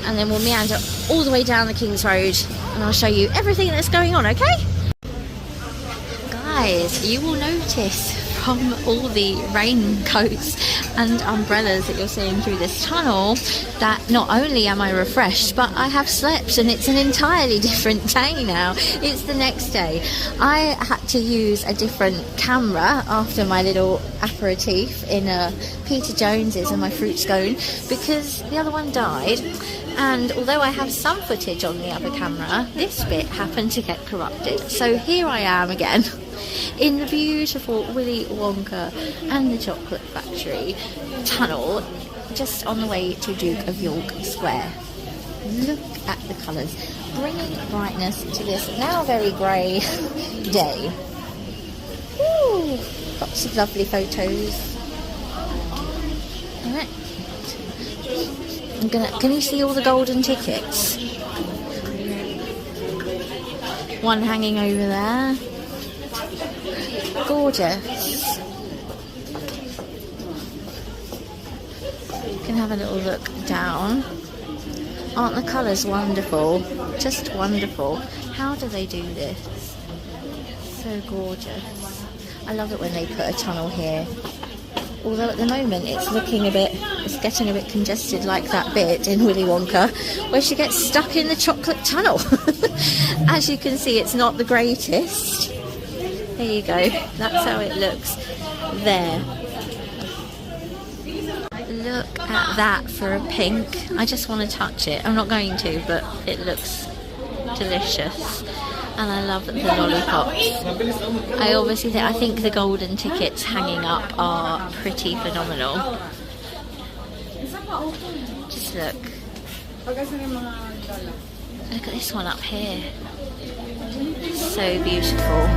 and then we'll meander all the way down the King's Road, and I'll show you everything that's going on, okay? Guys, you will notice from all the raincoats and umbrellas that you're seeing through this tunnel that not only am I refreshed, but I have slept, and it's an entirely different day now. It's the next day. I had to use a different camera after my little aperitif in Peter Jones's and my fruit scone, because the other one died, and although I have some footage on the other camera, this bit happened to get corrupted. So here I am again in the beautiful Willy Wonka and the Chocolate Factory tunnel, just on the way to Duke of York Square. Look at the colours, bringing brightness to this now very grey day. Woo! Lots of lovely photos. Alright, can you see all the golden tickets? One hanging over there. Gorgeous. You can have a little look down. Aren't the colours wonderful? Just wonderful. How do they do this? So gorgeous. I love it when they put a tunnel here. Although at the moment it's getting a bit congested, like that bit in Willy Wonka where she gets stuck in the chocolate tunnel. As you can see, it's not the greatest. There you go, that's how it looks there. Look at that for a pink. I just want to touch it. I'm not going to, but it looks delicious. And I love the lollipops. I think the golden tickets hanging up are pretty phenomenal. Just look. Look at this one up here. So beautiful.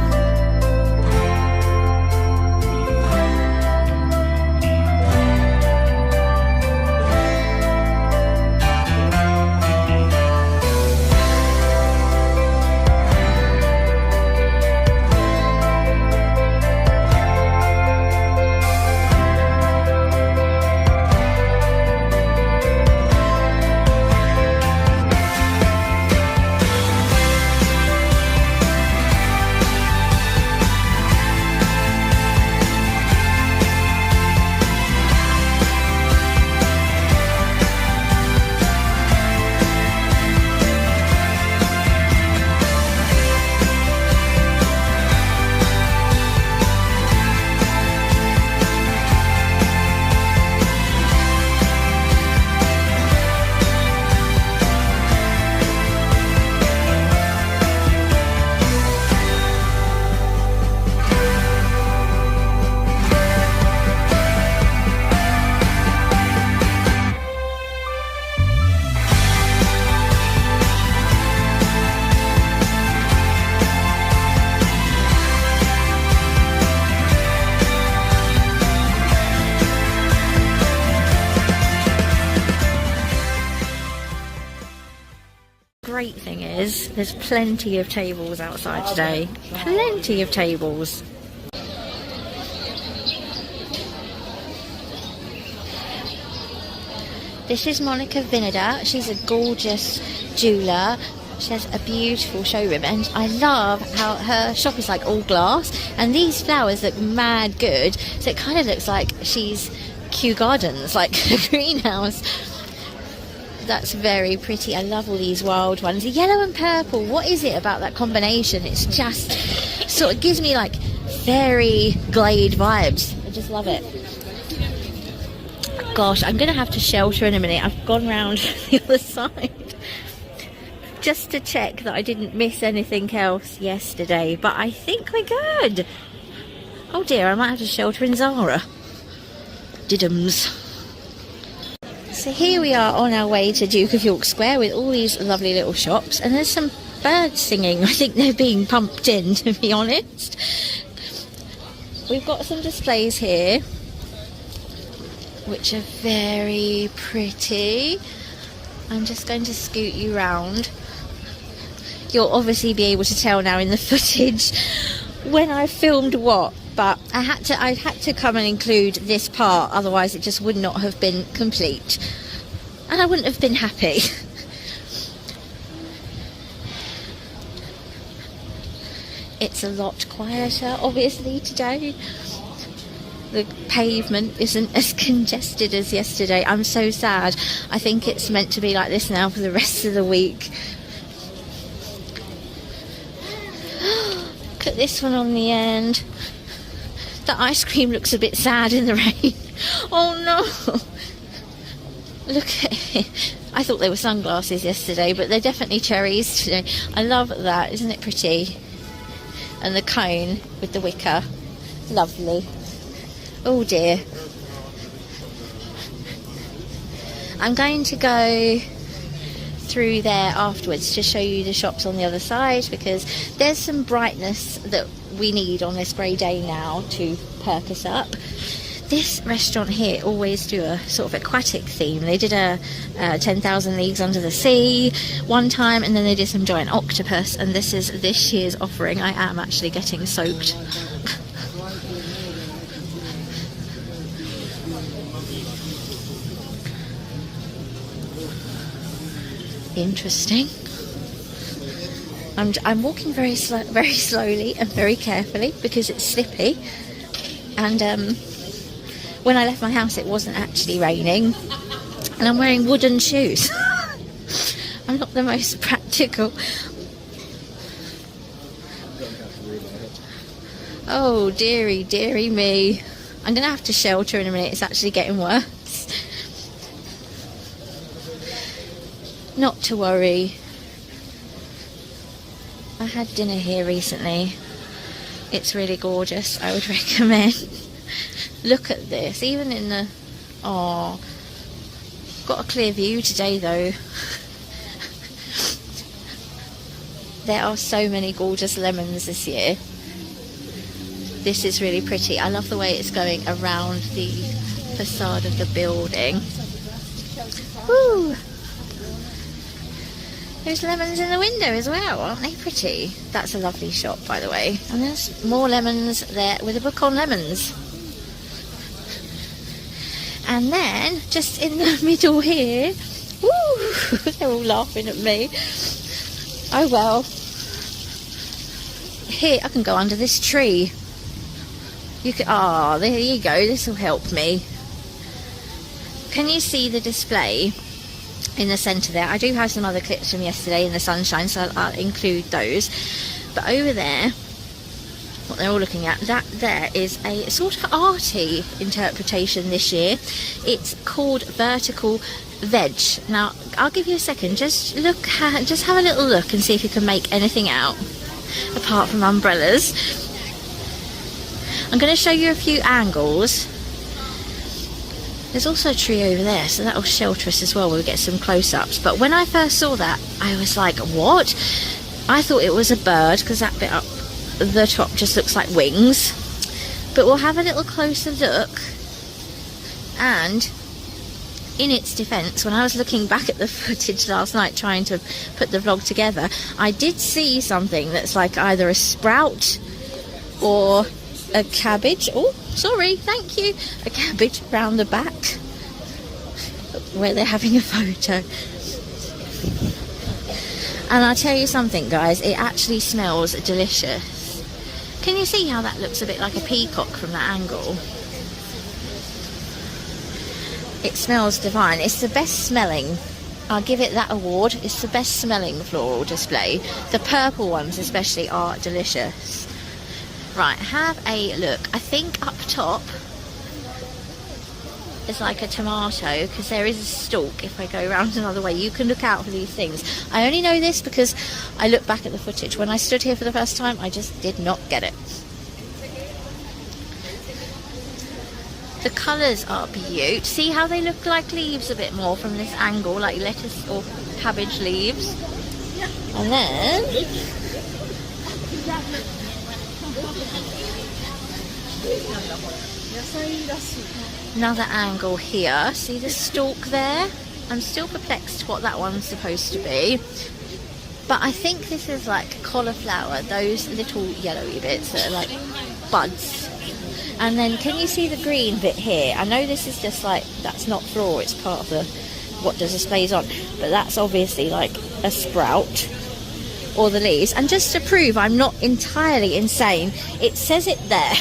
Great thing is there's plenty of tables outside today. Plenty of tables. This is Monica Vinader. She's a gorgeous jeweller She has a beautiful showroom, and I love how her shop is like all glass, and these flowers look mad good, so it kind of looks like she's Kew Gardens, like a greenhouse. That's very pretty. I love all these wild ones. The yellow and purple, what is it about that combination? It's just sort of gives me like fairy glade vibes. I just love it. Gosh, I'm gonna have to shelter in a minute. I've gone round the other side just to check that I didn't miss anything else yesterday, but I think we're good. Oh dear, I might have to shelter in Zara. Diddums. So here we are on our way to Duke of York Square with all these lovely little shops, and there's some birds singing. I think they're being pumped in, to be honest. We've got some displays here which are very pretty. I'm just going to scoot you round. You'll obviously be able to tell now in the footage when I filmed what, but I had to come and include this part, otherwise it just would not have been complete, and I wouldn't have been happy. It's a lot quieter obviously today. The pavement isn't as congested as yesterday. I'm so sad. I think it's meant to be like this now for the rest of the week. Look at this one on the end. The ice cream looks a bit sad in the rain. Oh no! Look at it. I thought they were sunglasses yesterday, but they're definitely cherries today. I love that. Isn't it pretty? And the cone with the wicker. Lovely. Oh dear. I'm going to go through there afterwards to show you the shops on the other side, because there's some brightness that we need on this grey day now to perk us up. This restaurant here always do a sort of aquatic theme. They did a 10,000 Leagues Under the Sea one time, and then they did some giant octopus, and this is this year's offering. I am actually getting soaked. Interesting. I'm walking very slowly and very carefully because it's slippy, and when I left my house it wasn't actually raining, and I'm wearing wooden shoes. I'm not the most practical. Oh dearie, dearie me. I'm gonna have to shelter in a minute. It's actually getting worse. Not to worry. I had dinner here recently. It's really gorgeous. I would recommend. Look at this. Even in the... Oh, got a clear view today though. There are so many gorgeous lemons this year. This is really pretty. I love the way it's going around the facade of the building. Woo! There's lemons in the window as well, aren't they pretty? That's a lovely shop, by the way. And there's more lemons there with a book on lemons. And then, just in the middle here, woo! They're all laughing at me. Oh well. Here, I can go under this tree. You can. Ah, there you go. This will help me. Can you see the display in the centre there? I do have some other clips from yesterday in the sunshine, so I'll include those. But over there, what they're all looking at, that there is a sort of arty interpretation this year. It's called vertical veg. Now, I'll give you a second. Just have a little look and see if you can make anything out, apart from umbrellas. I'm going to show you a few angles. There's also a tree over there, so that'll shelter us as well. We'll get some close-ups. But when I first saw that, I was like, what? I thought it was a bird, because that bit up the top just looks like wings. But we'll have a little closer look. And in its defence, when I was looking back at the footage last night trying to put the vlog together, I did see something that's like either a sprout or a cabbage. Oh, sorry, thank you. A cabbage round the back where they're having a photo. And I'll tell you something, guys, it actually smells delicious. Can you see how that looks a bit like a peacock from that angle? It smells divine. It's the best smelling. I'll give it that award. It's the best smelling floral display. The purple ones especially are delicious. Right, have a look. I think up top is like a tomato, because there is a stalk. If I go around another way, you can look out for these things. I only know this because I look back at the footage. When I stood here for the first time, I just did not get it. The colours are beautiful. See how they look like leaves a bit more from this angle, like lettuce or cabbage leaves. And then another angle here. See the stalk there? I'm still perplexed what that one's supposed to be. But I think this is like cauliflower, those little yellowy bits that are like buds. And then can you see the green bit here? I know this is just like, that's not floral, it's part of the what the display's on. But that's obviously like a sprout or the leaves. And just to prove I'm not entirely insane, it says it there.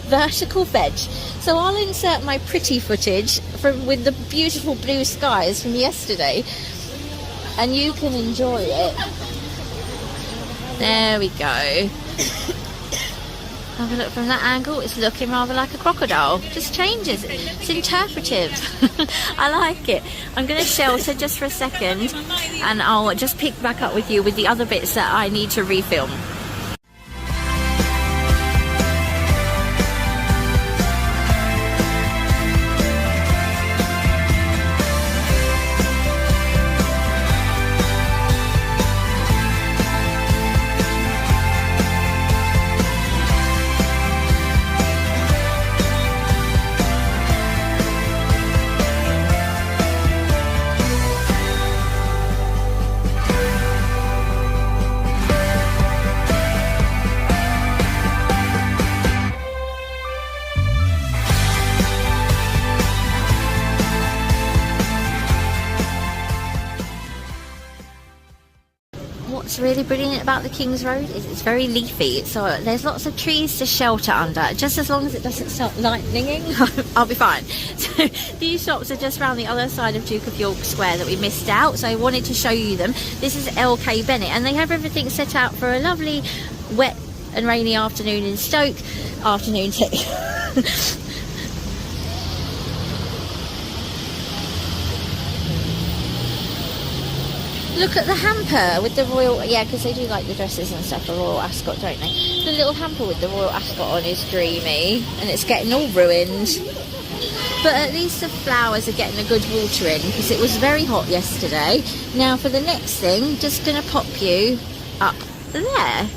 Vertical veg. So I'll insert my pretty footage from with the beautiful blue skies from yesterday, and you can enjoy it. There we go. Have a look from that angle. It's looking rather like a crocodile. Just changes. It's interpretive. I like it. I'm going to shelter just for a second, and I'll just pick back up with you with the other bits that I need to refilm. What's really brilliant about the King's Road is it's very leafy, so there's lots of trees to shelter under. Just as long as it doesn't start lightninging, I'll be fine. So these shops are just around the other side of Duke of York Square that we missed out, so I wanted to show you them. This is LK Bennett, and they have everything set out for a lovely wet and rainy afternoon in Stoke. Afternoon tea. Look at the hamper with the royal, yeah, because they do like the dresses and stuff, the Royal Ascot, don't they? The little hamper with the Royal Ascot on is dreamy, and it's getting all ruined. But at least the flowers are getting a good water in, because it was very hot yesterday. Now for the next thing, just going to pop you up there.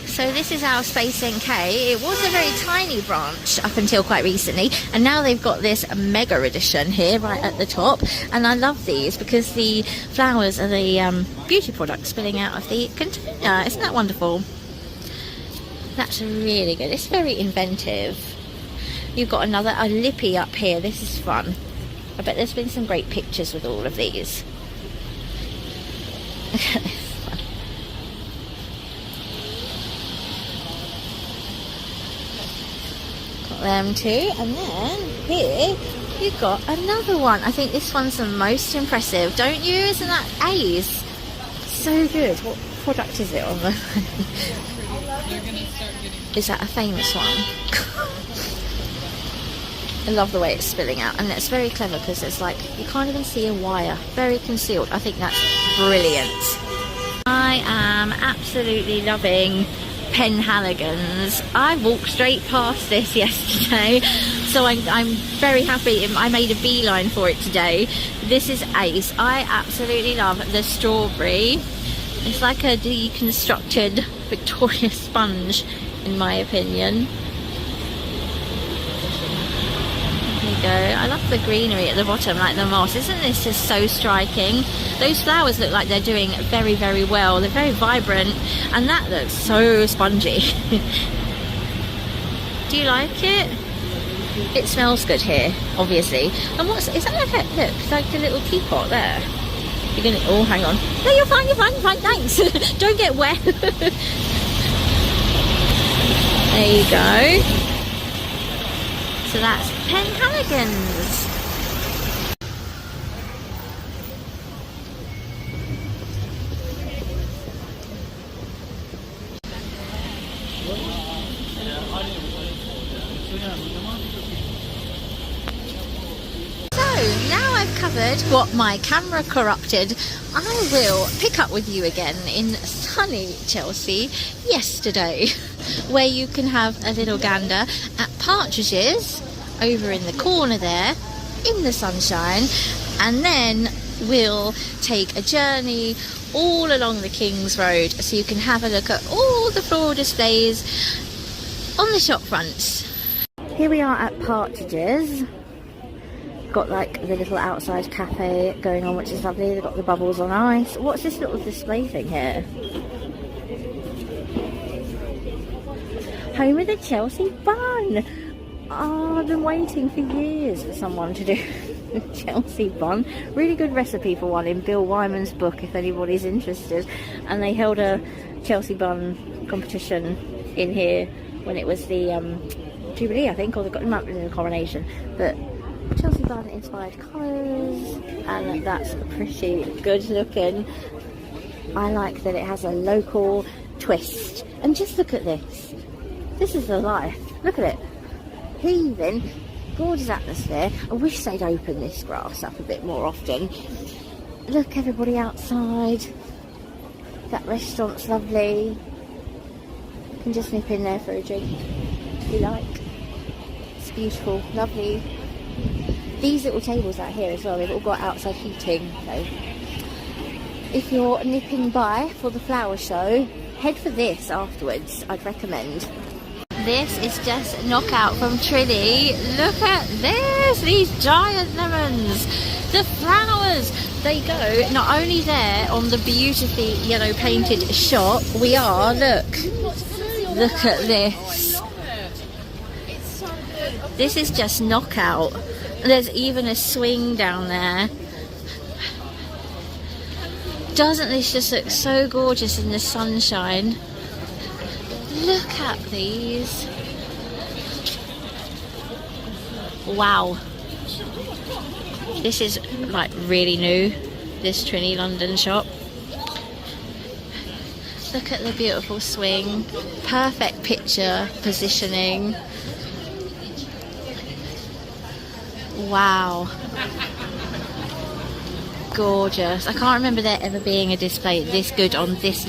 So this is our Space NK. It was a very tiny branch up until quite recently, and now they've got this mega edition here right at the top, and I love these because the flowers are the beauty products spilling out of the container. Isn't that wonderful? That's really good. It's very inventive. You've got a lippy up here. This is fun. I bet there's been some great pictures with all of these. Look at this. Them too, and then here you've got another one. I think this one's the most impressive, don't you? Isn't that Ace? So good. What product is it on the is that a famous one? I love the way it's spilling out, and it's very clever because it's like you can't even see a wire, very concealed. I think that's brilliant. I am absolutely loving Penhaligon's. I walked straight past this yesterday, so I'm very happy. I made a beeline for it today. This is Ace. I absolutely love the strawberry. It's like a deconstructed Victoria sponge, in my opinion. There you go. I love the greenery at the bottom, like the moss. Isn't this just so striking? Those flowers look like they're doing very, very well. They're very vibrant, and that looks so spongy. Do you like it? It smells good here, obviously. And is that like a, look, like a little teapot there? You're gonna, oh, hang on. No, you're fine, thanks. Don't get wet. There you go. So that's Penhaligon's. Now I've covered what my camera corrupted, I will pick up with you again in sunny Chelsea yesterday, where you can have a little gander at partridges over in the corner there in the sunshine, and then we'll take a journey all along the King's Road so you can have a look at all the floral displays on the shop fronts. Here we are at Partridges. Got like the little outside cafe going on, which is lovely. They've got the bubbles on ice. What's this little display thing here? Home of the Chelsea bun. Oh, I've been waiting for years for someone to do a Chelsea bun. Really good recipe for one in Bill Wyman's book, if anybody's interested. And they held a Chelsea bun competition in here when it was the Jubilee, I think, or they got them up in the coronation. But Chelsea bun inspired colours, and that's pretty good looking. I like that it has a local twist. And just look at this. This is the life. Look at it. Heaving. Gorgeous atmosphere. I wish they'd open this grass up a bit more often. Look, everybody outside. That restaurant's lovely. You can just nip in there for a drink if you like. It's beautiful, lovely. These little tables out here as well, they've all got outside heating. So if you're nipping by for the flower show, head for this afterwards, I'd recommend. This is just knockout from Trinny. Look at this, these giant lemons. The flowers, they go not only there on the beautifully yellow painted shop, we are, look at this. This is just knockout. There's even a swing down there. Doesn't this just look so gorgeous in the sunshine? Look at these. Wow. This is like really new, this Trinny London shop. Look at the beautiful swing. Perfect picture positioning. Wow. Gorgeous. I can't remember there ever being a display this good on this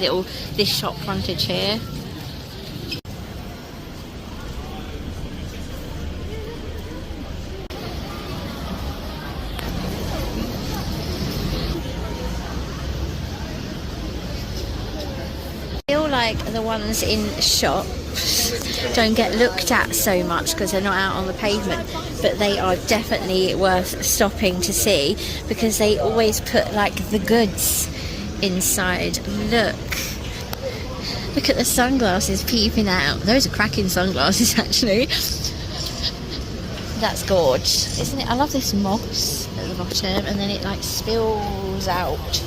shop frontage here. I feel like the ones in shops don't get looked at so much because they're not out on the pavement, but they are definitely worth stopping to see because they always put like the goods inside. Look at the sunglasses peeping out. Those are cracking sunglasses actually. That's gorgeous, isn't it? I love this moss at the bottom, and then it like spills out,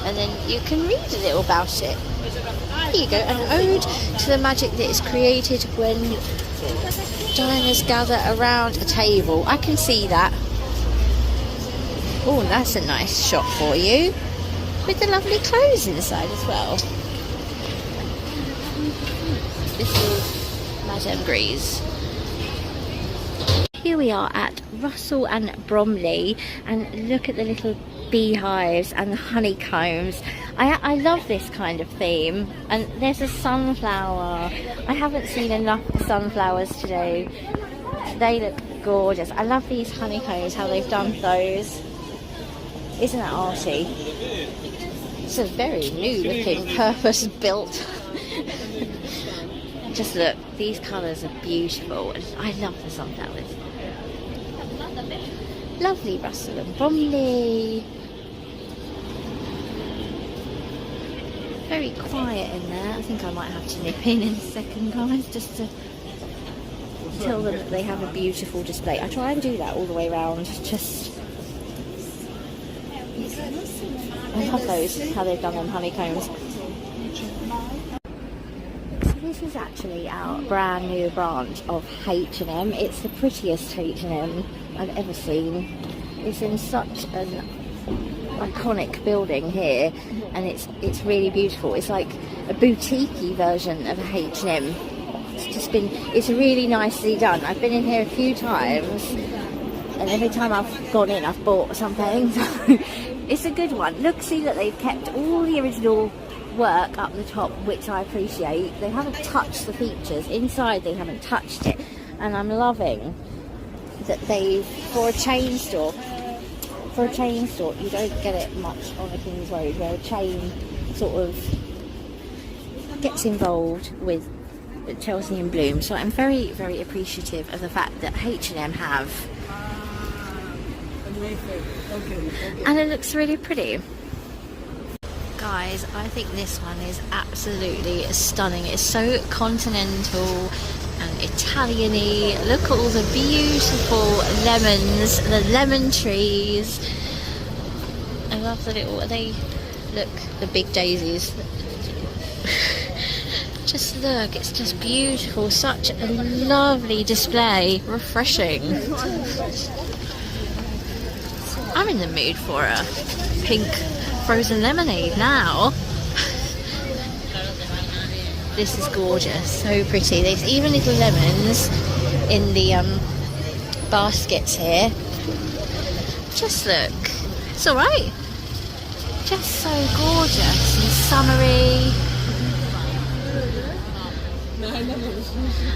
and then you can read a little about it. Here you go, an ode to the magic that is created when diners gather around a table. I can see that. Oh, that's a nice shop for you, with the lovely clothes inside as well. This is Madame Grise. Here we are at Russell and Bromley, and look at the little beehives and the honeycombs. I love this kind of theme. And there's a sunflower. I haven't seen enough sunflowers today. They look gorgeous. I love these honeycombs, how they've done those. Isn't that arty? It's a very new looking, purpose built. Just look, these colours are beautiful. I love the sunflowers. Lovely Russell and Bromley. Very quiet in there. I think I might have to nip in a second, guys, just to tell them that they have a beautiful display. I try and do that all the way around, just I love those, how they've done them honeycombs. So this is actually our brand new branch of H&M. It's the prettiest H&M I've ever seen. It's in such an iconic building here, and it's really beautiful. It's like a boutique-y version of a H&M. It's really nicely done. I've been in here a few times, and every time I've gone in I've bought something. So it's a good one. Look, see that they've kept all the original work up the top, which I appreciate. They haven't touched the features inside, they haven't touched it, and I'm loving that for a chain store you don't get it much on a King's Road, where a chain sort of gets involved with Chelsea and Bloom. So I'm very, very appreciative of the fact that H&M have, and it looks really pretty. Guys, I think this one is absolutely stunning. It's so continental and Italian-y. Look at all the beautiful lemons, the lemon trees. I love the little, look, the big daisies. Just look, it's just beautiful. Such a lovely display, refreshing. I'm in the mood for a pink frozen lemonade now. This is gorgeous, so pretty. There's even little lemons in the baskets here. Just look, it's alright. Just so gorgeous and summery.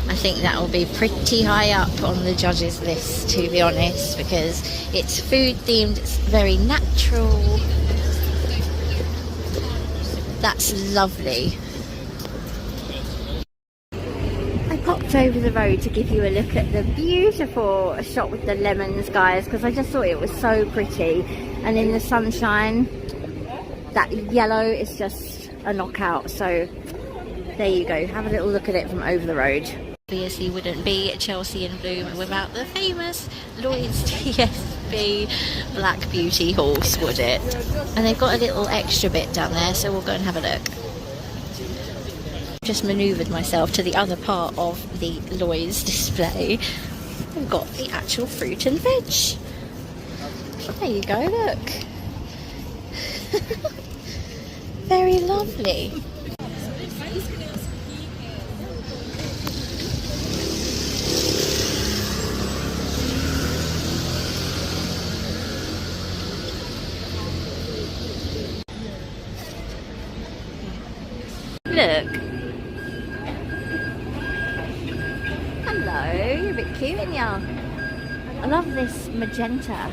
I think that will be pretty high up on the judges list, to be honest, because it's food themed, it's very natural. That's lovely. I popped over the road to give you a look at the beautiful shop with the lemons, guys, because I just thought it was so pretty, and in the sunshine that yellow is just a knockout. So there you go, have a little look at it from over the road. Obviously wouldn't be Chelsea and Bloom without the famous Lloyd's TSB Black Beauty horse, would it? And they've got a little extra bit down there, so we'll go and have a look. Just manoeuvred myself to the other part of the Lloyd's display. We've got the actual fruit and veg. There you go, look. Very lovely. Look. Hello, you're a bit cute, aren't you? I love this magenta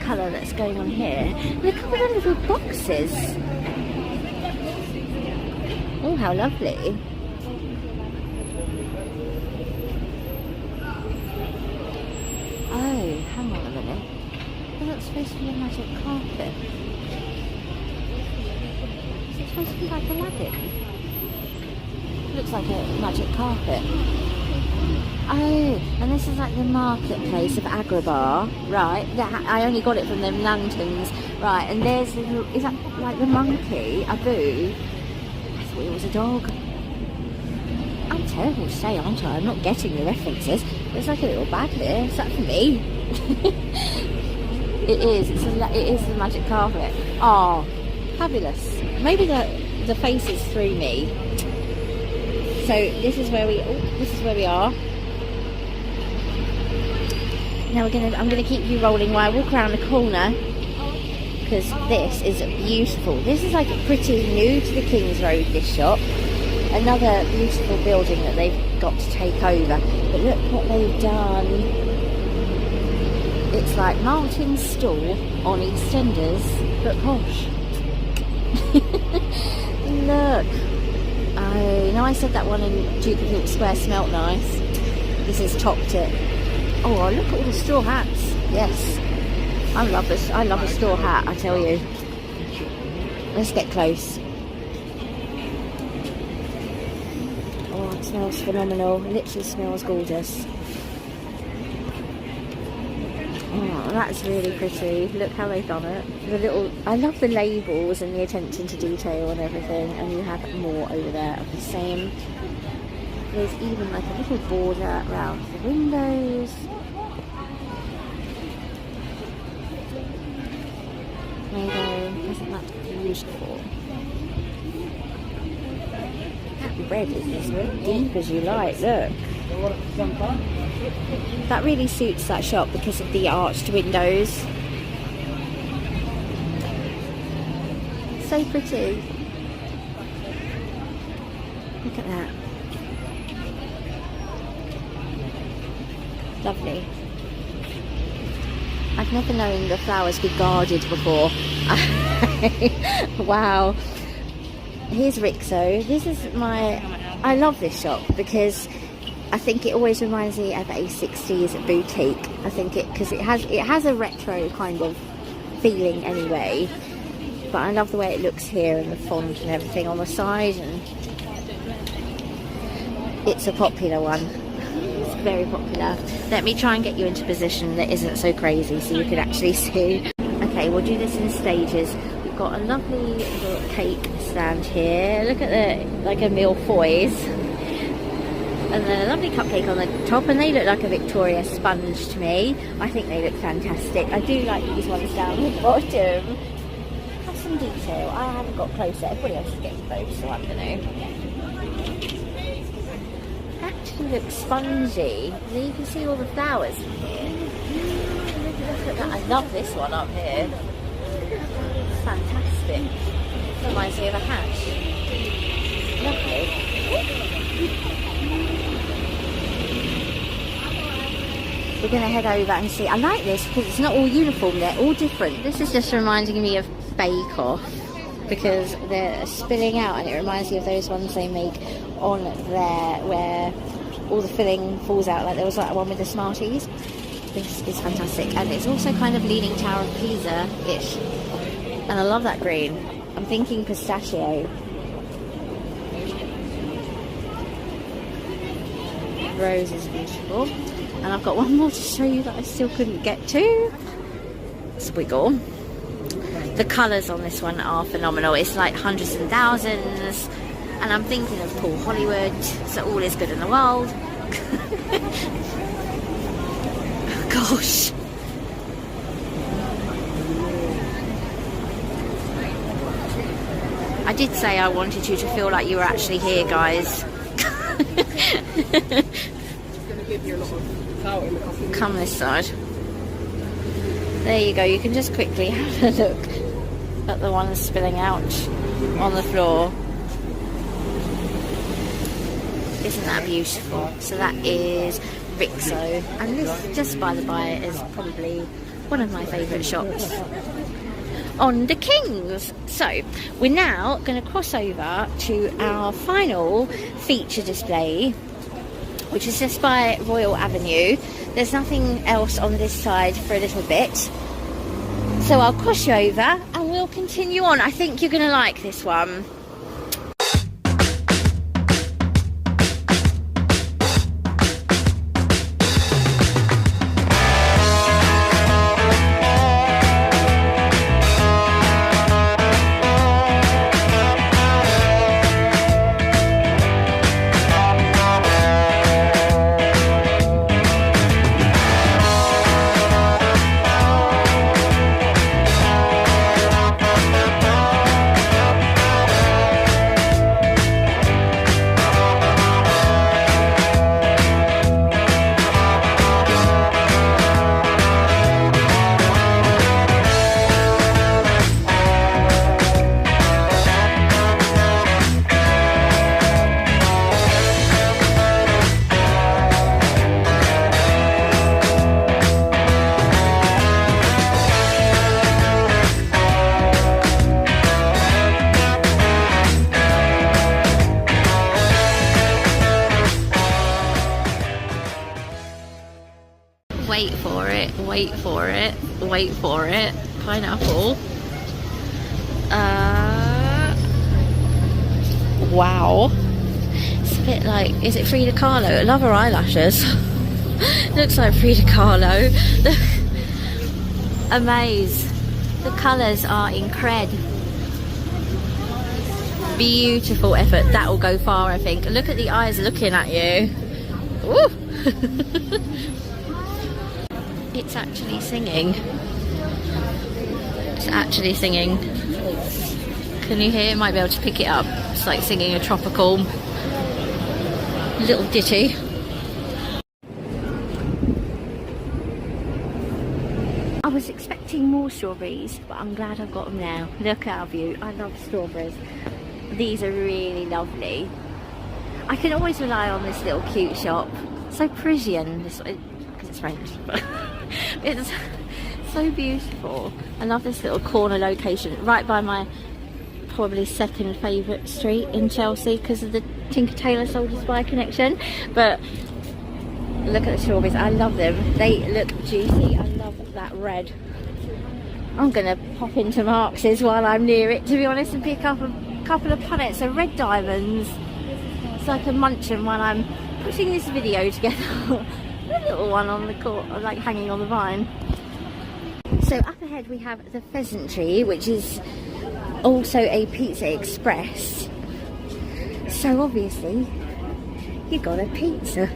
colour that's going on here. Look at the little boxes. Oh, how lovely. Oh, hang on a minute. Oh, that's supposed to be a magic carpet. Is it supposed to be like Aladdin? Looks like a magic carpet. Oh, and this is like the marketplace of Agrabah, right? I only got it from them lanterns, right? And there's little, is that like the monkey, Abu? I thought it was a dog. I'm terrible to say, aren't I? I'm not getting the references. There's like a little bag there. Is that for me? It is. It is the magic carpet. Oh, fabulous. Maybe the faces threw me. So this is where we are. Now I'm gonna keep you rolling while I walk around the corner, because this is beautiful. This is like pretty new to the King's Road, this shop. Another beautiful building that they've got to take over. But look what they've done. It's like Martin's store on EastEnders, but posh. Look. Oh, no, I said that one in Duke of York Square smelt nice. This has topped it. Oh, look at all the straw hats. Yes. I love a straw hat, I tell you. Let's get close. Oh, it smells phenomenal. It literally smells gorgeous. Oh, that's really pretty. Look how they've done it. The little, I love the labels and the attention to detail and everything. And you have more over there of the same. There's even like a little border around the windows. Isn't that beautiful? That red is as deep as you like, look. That really suits that shop because of the arched windows. So pretty. Look at that. Lovely. I've never known the flowers be guarded before. Wow. Here's Rixo. This is I love this shop because I think it always reminds me of a 60s boutique. I think because it has a retro kind of feeling anyway. But I love the way it looks here and the font and everything on the side, and it's a popular one. It's very popular. Let me try and get you into a position that isn't so crazy so you can actually see. Okay, we'll do this in stages. We've got a lovely little cake stand here. Look at like a mille-feuille. And then a lovely cupcake on the top, and they look like a Victoria sponge to me. I think they look fantastic. I do like these ones down the bottom. Have some detail. I haven't got closer. Everybody else is getting close, so I'm going to. Actually looks spongy. And then you can see all the flowers in here. Look at that. I love this one up here. It's fantastic. Reminds me of a hatch. Lovely. We're going to head over and see. I like this because it's not all uniform, they're all different. This is just reminding me of Bake Off because they're spilling out, and it reminds me of those ones they make on there where all the filling falls out. Like there was like one with the Smarties. This is fantastic, and it's also kind of Leaning Tower of Pisa-ish. And I love that green. I'm thinking pistachio. Rose is beautiful. And I've got one more to show you that I still couldn't get to. Squiggle. The colours on this one are phenomenal. It's like hundreds and thousands. And I'm thinking of Paul Hollywood, so all is good in the world. Gosh. I did say I wanted you to feel like you were actually here, guys. Come this side. There you go. You can just quickly have a look at the ones spilling out on the floor. Isn't that beautiful? So that is Rixo, and this, just by the by, is probably one of my favourite shops on the Kings. So we're now going to cross over to our final feature display, which is just by Royal Avenue. There's nothing else on this side for a little bit, so I'll cross you over and we'll continue on. I think you're going to like this one. Wait for it, wait for it, wait for it. Pineapple. Wow. It's a bit like, is it Frida Kahlo? I love her eyelashes. Looks like Frida Kahlo. amazed. The colours are incredible. Beautiful effort. That will go far, I think. Look at the eyes looking at you. Woo! It's actually singing. It's actually singing. Can you hear? Might be able to pick it up. It's like singing a tropical little ditty. I was expecting more strawberries, but I'm glad I've got them now. Look at our view. I love strawberries. These are really lovely. I can always rely on this little cute shop. So Parisian, this because it's French, but it's so beautiful. I love this little corner location, right by my probably second favourite street in Chelsea because of the Tinker Tailor Soldier Spy connection. But look at the strawberries. I love them. They look juicy. I love that red. I'm gonna pop into Marx's while I'm near it, to be honest, and pick up a couple of punnets. So red diamonds, so I can munch them while I'm putting this video together. A little one on the court, like hanging on the vine. So up ahead we have the Pheasantry, which is also a Pizza Express. So obviously you got a pizza.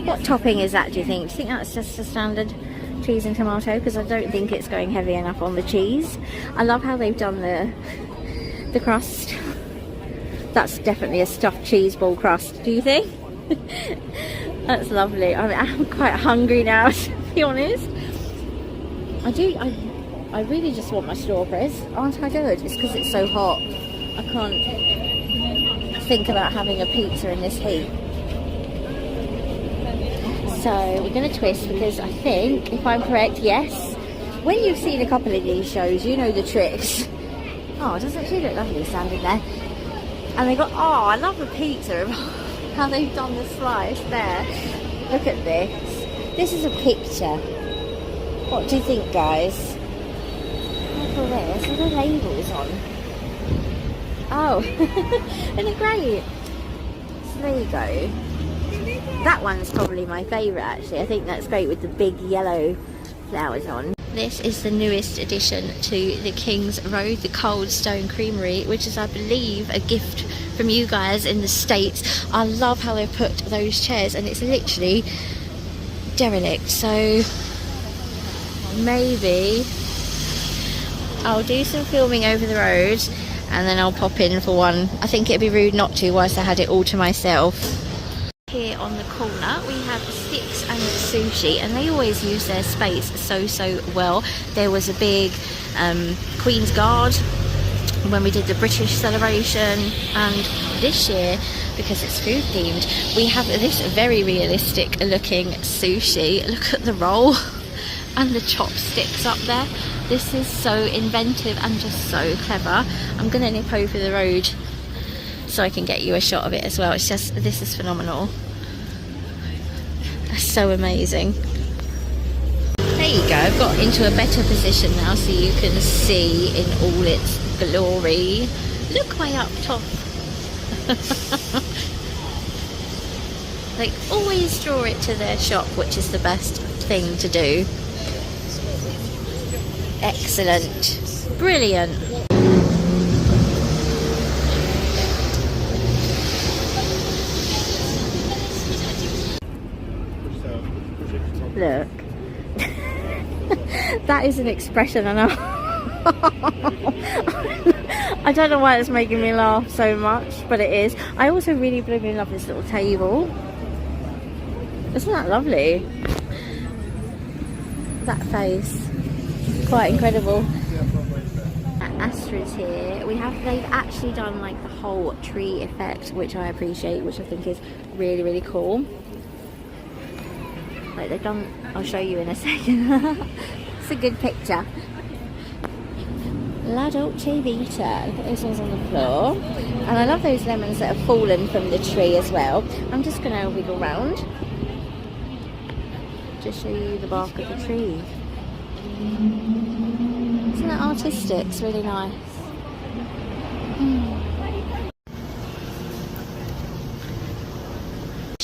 What topping is that, do you think? Do you think that's just a standard cheese and tomato? Because I don't think it's going heavy enough on the cheese. I love how they've done the crust. That's definitely a stuffed cheese ball crust, do you think? That's lovely. I mean, I'm quite hungry now, to be honest. I really just want my strawberries. Aren't I good? It's because it's so hot. I can't think about having a pizza in this heat. So we're going to twist because I think, if I'm correct, yes. When you've seen a couple of these shows, you know the tricks. Oh, doesn't she look lovely standing there? And they got, oh, I love the pizza. How they've done the slice there. Look at this. This is a picture. What do you think, guys? Look at this. What are the labels on? Oh, isn't it great? So there you go. That one's probably my favourite, actually. I think that's great with the big yellow flowers on. This is the newest addition to the King's Road, the Cold Stone Creamery, which is, I believe, a gift from you guys in the States. I love how they've put those chairs, and it's literally derelict. So maybe I'll do some filming over the road and then I'll pop in for one. I think it'd be rude not to whilst I had it all to myself. Here on the corner we have Sticks and Sushi, and they always use their space so well. There was a big Queen's Guard when we did the British celebration, and this year, because it's food themed, we have this very realistic looking sushi. Look at the roll and the chopsticks up there. This is so inventive and just so clever. I'm gonna nip over the road so I can get you a shot of it as well. It's just, this is phenomenal. So amazing. There you go. I've got into a better position now so you can see in all its glory. Look way up top. They always draw it to their shop, which is the best thing to do. Excellent. Brilliant. Look. That is an expression, I know. I don't know why it's making me laugh so much, but it is. I also really blooming love this little table. Isn't that lovely? That face. Quite incredible. Astrid's here. They've actually done like the whole tree effect, which I appreciate, which I think is really cool. Like they've done, I'll show you in a second. It's a good picture. La Dolce Vita. Look at those ones on the floor. And I love those lemons that have fallen from the tree as well. I'm just going to wiggle round to show you the bark of the tree. Isn't that artistic? It's really nice.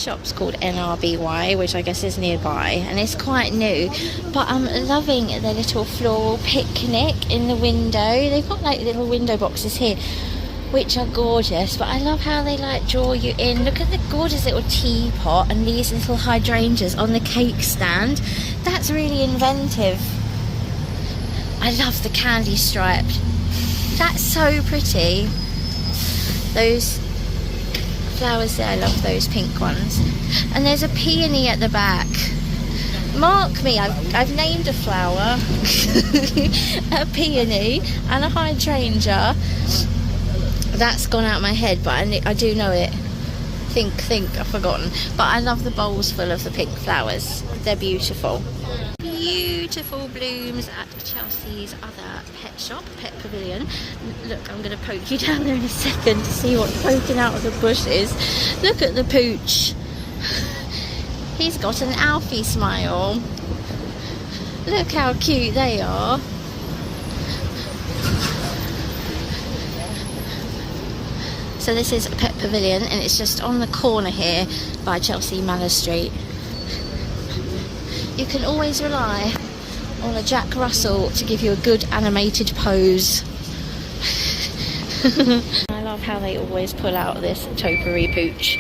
shop's called NRBY, which I guess is nearby, and it's quite new, but I'm loving the little floral picnic in the window. They've got like little window boxes here which are gorgeous, but I love how they like draw you in. Look at the gorgeous little teapot and these little hydrangeas on the cake stand. That's really inventive. I love the candy striped. That's so pretty. Those flowers there, I love those pink ones. And there's a peony at the back. Mark me, I've named a flower, a peony and a hydrangea. That's gone out of my head, but I do know it. Think, I've forgotten. But I love the bowls full of the pink flowers. They're beautiful. Beautiful blooms at Chelsea's other pet shop, Pet Pavilion. Look, I'm going to poke you down there in a second to see what poking out of the bush is. Look at the pooch. He's got an Alfie smile. Look how cute they are. So this is a Pet Pavilion, and it's just on the corner here by Chelsea Manor Street. You can always rely on a Jack Russell to give you a good animated pose. I love how they always pull out this topiary pooch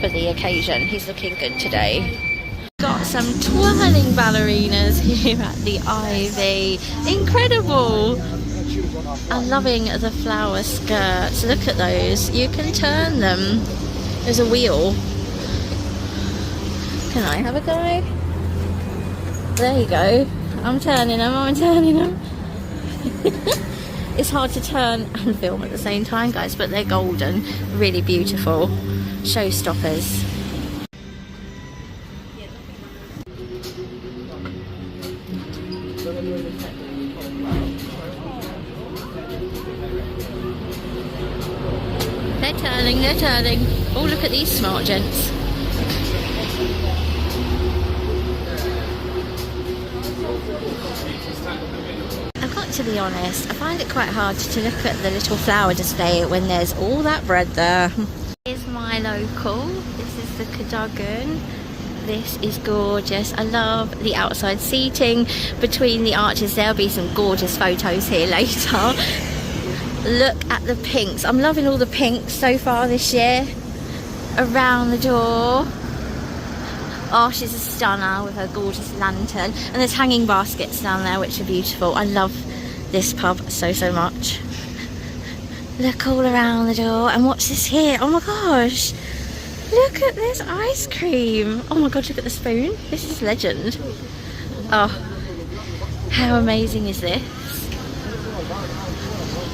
for the occasion. He's looking good today. Got some twirling ballerinas here at the Ivy. Incredible! I'm loving the flower skirts. Look at those. You can turn them. There's a wheel. Can I have a go? There you go. I'm turning them. It's hard to turn and film at the same time, guys, but they're golden. Really beautiful. Showstoppers. They're turning. Oh, look at these smart gents. I've got to be honest, I find it quite hard to look at the little flower display when there's all that bread there. Here's my local. This is the Cadogan. This is gorgeous. I love the outside seating between the arches. There'll be some gorgeous photos here later. Look at the pinks. I'm loving all the pinks so far this year. Around the door. Oh, she's a stunner with her gorgeous lantern. And there's hanging baskets down there which are beautiful. I love this pub so much. Look all around the door. And what's this here? Oh my gosh. Look at this ice cream. Oh my god, look at the spoon. This is legend. Oh, how amazing is this?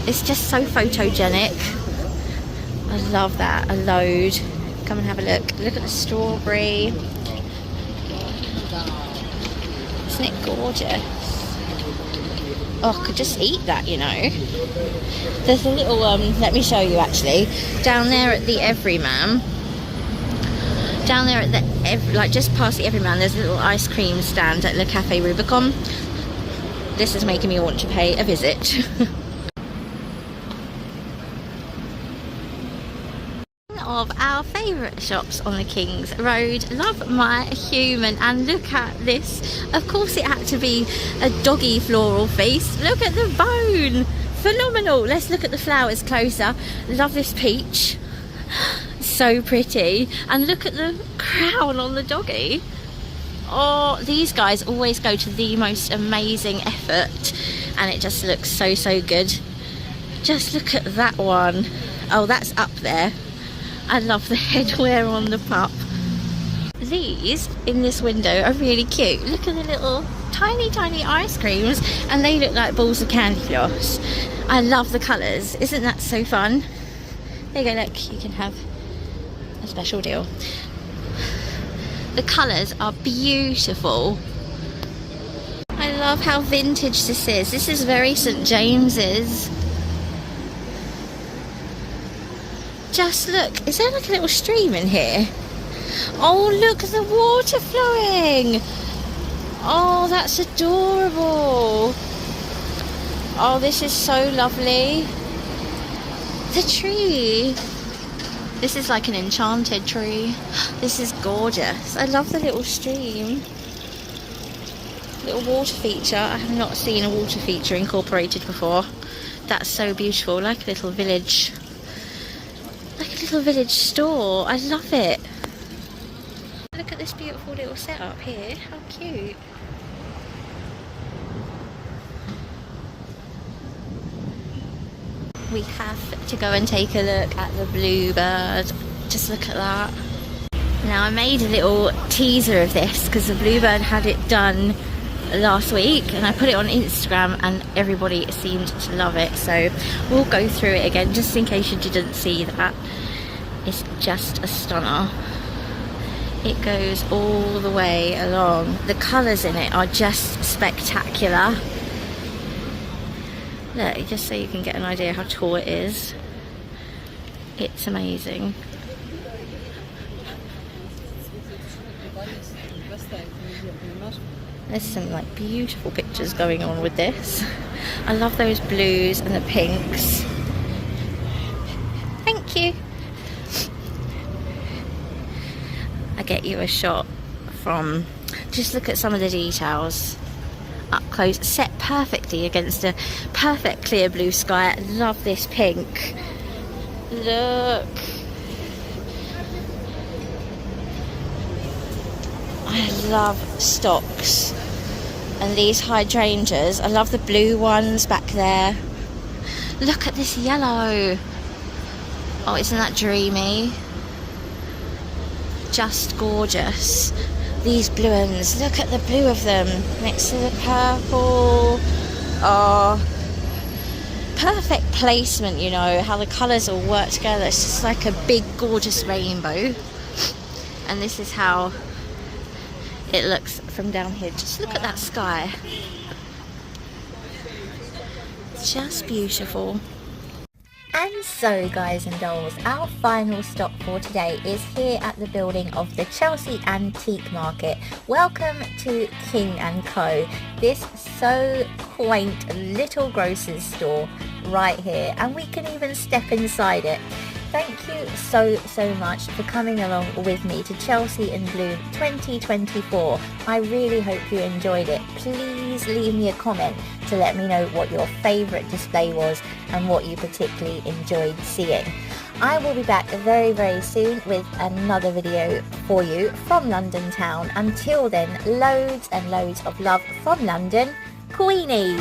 It's just so photogenic. I love that. A load. Come and have a look. Look at the strawberry. Isn't it gorgeous? Oh, I could just eat that, you know. There's a little, let me show you actually. Down there at the Everyman. Down there at the, like just past the Everyman, there's a little ice cream stand at Le Café Rubicon. This is making me want to pay a visit. Of our favourite shops on the King's Road. Love my human, and look at this. Of course it had to be a doggy floral feast. Look at the bone. Phenomenal. Let's look at the flowers closer. Love this peach. So pretty. And look at the crown on the doggy. Oh, these guys always go to the most amazing effort, and it just looks so good. Just look at that one. Oh, that's up there. I love the headwear on the pup. These in this window are really cute. Look at the little tiny ice creams, and they look like balls of candy floss. I love the colours. Isn't that so fun? There you go, look, you can have a special deal. The colours are beautiful. I love how vintage this is. This is very St James's. Just look, is there like a little stream in here? Oh, look at the water flowing. Oh, that's adorable. Oh, this is so lovely. The tree This is like an enchanted tree. This is gorgeous. I love the little stream. Little water feature. I have not seen a water feature incorporated before. That's so beautiful. Like a little village. Like a little village store. I love it. Look at this beautiful little setup here. How cute. We have to go and take a look at the bluebird. Just look at that. Now I made a little teaser of this because the bluebird had it done last week and I put it on Instagram and everybody seemed to love it, so we'll go through it again just in case you didn't see that. It's just a stunner. It goes all the way along. The colours in it are just spectacular. Look, just so you can get an idea how tall it is. It's amazing. There's some like beautiful pictures going on with this. I love those blues and the pinks. Thank you. I get you a shot from, just look at some of the details up close, set perfectly against a perfect clear blue sky. I love this pink. Look. I love stocks and these hydrangeas. I love the blue ones back there. Look at this yellow. Oh, isn't that dreamy? Just gorgeous. These blue ones, look at the blue of them next to the purple. Oh, perfect placement, you know, how the colours all work together. It's just like a big gorgeous rainbow. And this is how it looks from down here. Just look at that sky. It's just beautiful. And so guys and dolls, our final stop for today is here at the building of the Chelsea Antique Market. Welcome to King & Co. This so quaint little grocer's store right here, and we can even step inside it. Thank you so much for coming along with me to Chelsea in Bloom 2024. I really hope you enjoyed it. Please leave me a comment to let me know what your favourite display was and what you particularly enjoyed seeing. I will be back very soon with another video for you from London town. Until then, loads and loads of love from London, Queenie.